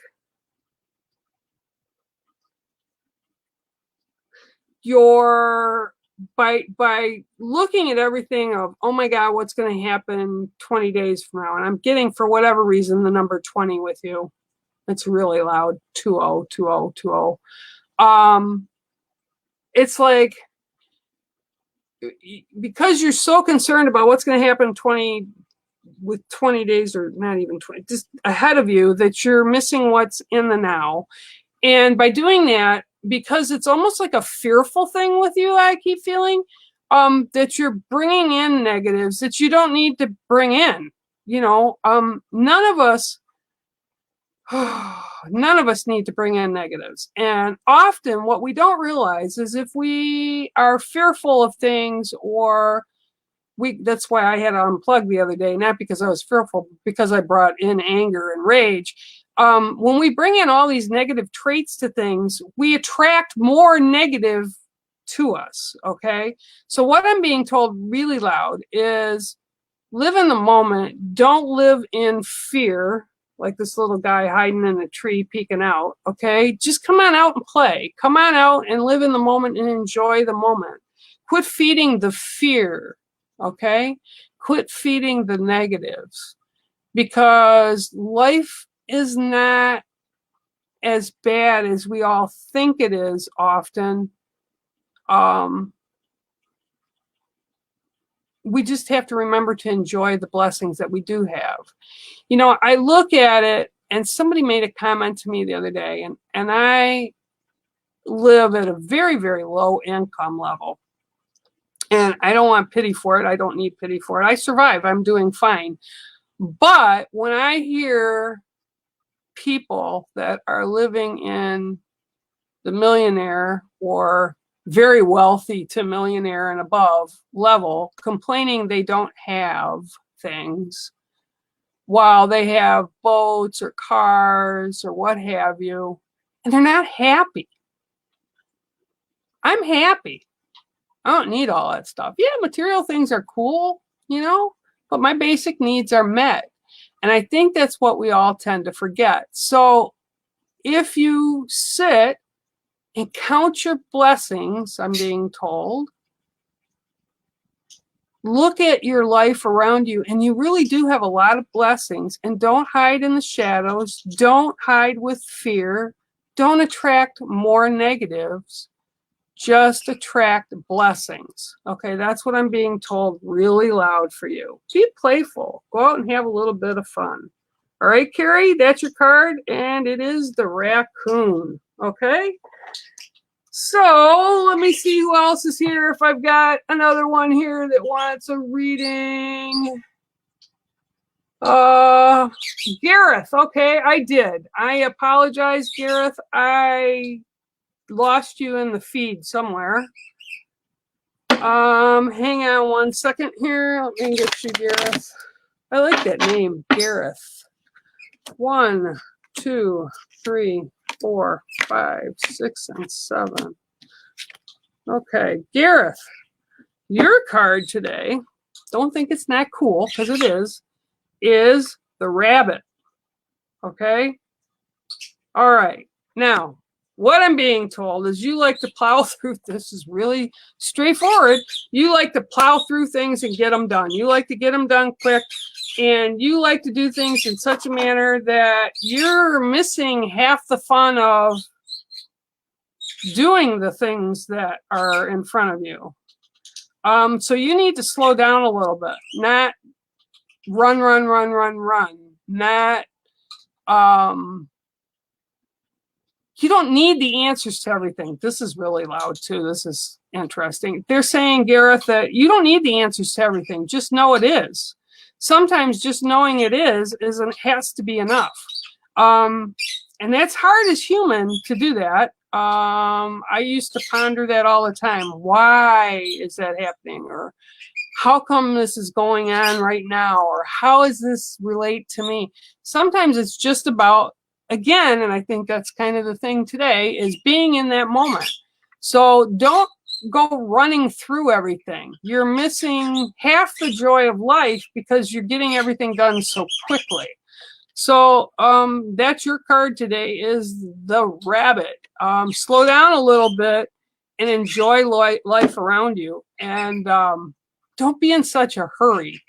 your by looking at everything of, oh my God, what's going to happen 20 days from now? And I'm getting, for whatever reason, the number 20 with you. It's really loud. 202020. It's like, because you're so concerned about what's going to happen 20 days, or not even 20, just ahead of you, that you're missing what's in the now. And by doing that, because it's almost like a fearful thing with you, I keep feeling, that you're bringing in negatives that you don't need to bring in. You know, none of us need to bring in negatives. And often what we don't realize is, if we are fearful of things, or that's why I had to unplug the other day, not because I was fearful, because I brought in anger and rage. When we bring in all these negative traits to things, we attract more negative to us, okay? So what I'm being told really loud is, live in the moment. Don't live in fear, like this little guy hiding in a tree peeking out, okay? Just come on out and play. Come on out and live in the moment and enjoy the moment. Quit feeding the fear, okay? Quit feeding the negatives, because life is not as bad as we all think it is often. We just have to remember to enjoy the blessings that we do have. You know, I look at it, and somebody made a comment to me the other day, and I live at a very, very low income level. And I don't want pity for it. I don't need pity for it. I survive. I'm doing fine. But when I hear people that are living in the millionaire or very wealthy to millionaire and above level complaining they don't have things, while they have boats or cars or what have you, and they're not happy. I'm happy. I don't need all that stuff. Yeah, material things are cool, you know, but my basic needs are met. And I think that's what we all tend to forget. So if you sit and count your blessings, I'm being told, look at your life around you, and you really do have a lot of blessings. And don't hide in the shadows. Don't hide with fear. Don't attract more negatives. Just attract blessings. Okay, that's what I'm being told really loud for you. Be playful. Go out and have a little bit of fun. All right, Carrie, that's your card, and it is the raccoon. Okay? So let me see who else is here. If I've got another one here that wants a reading. Gareth. Okay, I did. I apologize, Gareth. I lost you in the feed somewhere. Hang on one second here. Let me get you, Gareth. I like that name, Gareth. 1, 2, 3, 4, 5, 6, and 7. Okay, Gareth, your card today, don't think it's not cool, because it is the rabbit. Okay? All right. Now, what I'm being told is, you like to plow through. This is really straightforward. You like to plow through things and get them done. You like to get them done quick. And you like to do things in such a manner that you're missing half the fun of doing the things that are in front of you. So you need to slow down a little bit. Not run. Not, you don't need the answers to everything. This is really loud too. This is interesting. They're saying, Gareth, that you don't need the answers to everything. Just know it is. Sometimes just knowing it has to be enough. And that's hard as human to do that. I used to ponder that all the time. Why is that happening? Or how come this is going on right now? Or how does this relate to me? Sometimes it's just about, again, and I think that's kind of the thing today, is being in that moment. So don't go running through everything. You're missing half the joy of life because you're getting everything done so quickly. So that's your card today, is the rabbit. Slow down a little bit and enjoy life around you. And don't be in such a hurry.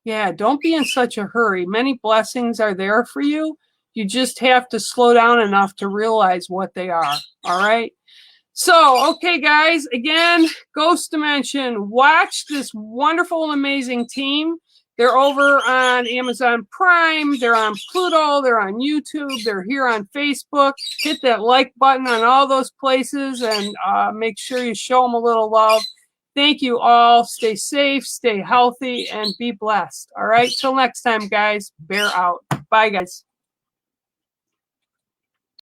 Yeah, don't be in such a hurry. Many blessings are there for you. You just have to slow down enough to realize what they are. All right. So, okay, guys, again, Ghost Dimension, watch this wonderful and amazing team. They're over on Amazon Prime. They're on Pluto. They're on YouTube. They're here on Facebook. Hit that like button on all those places and make sure you show them a little love. Thank you all. Stay safe, stay healthy, and be blessed. All right, till next time, guys. Bear out. Bye, guys.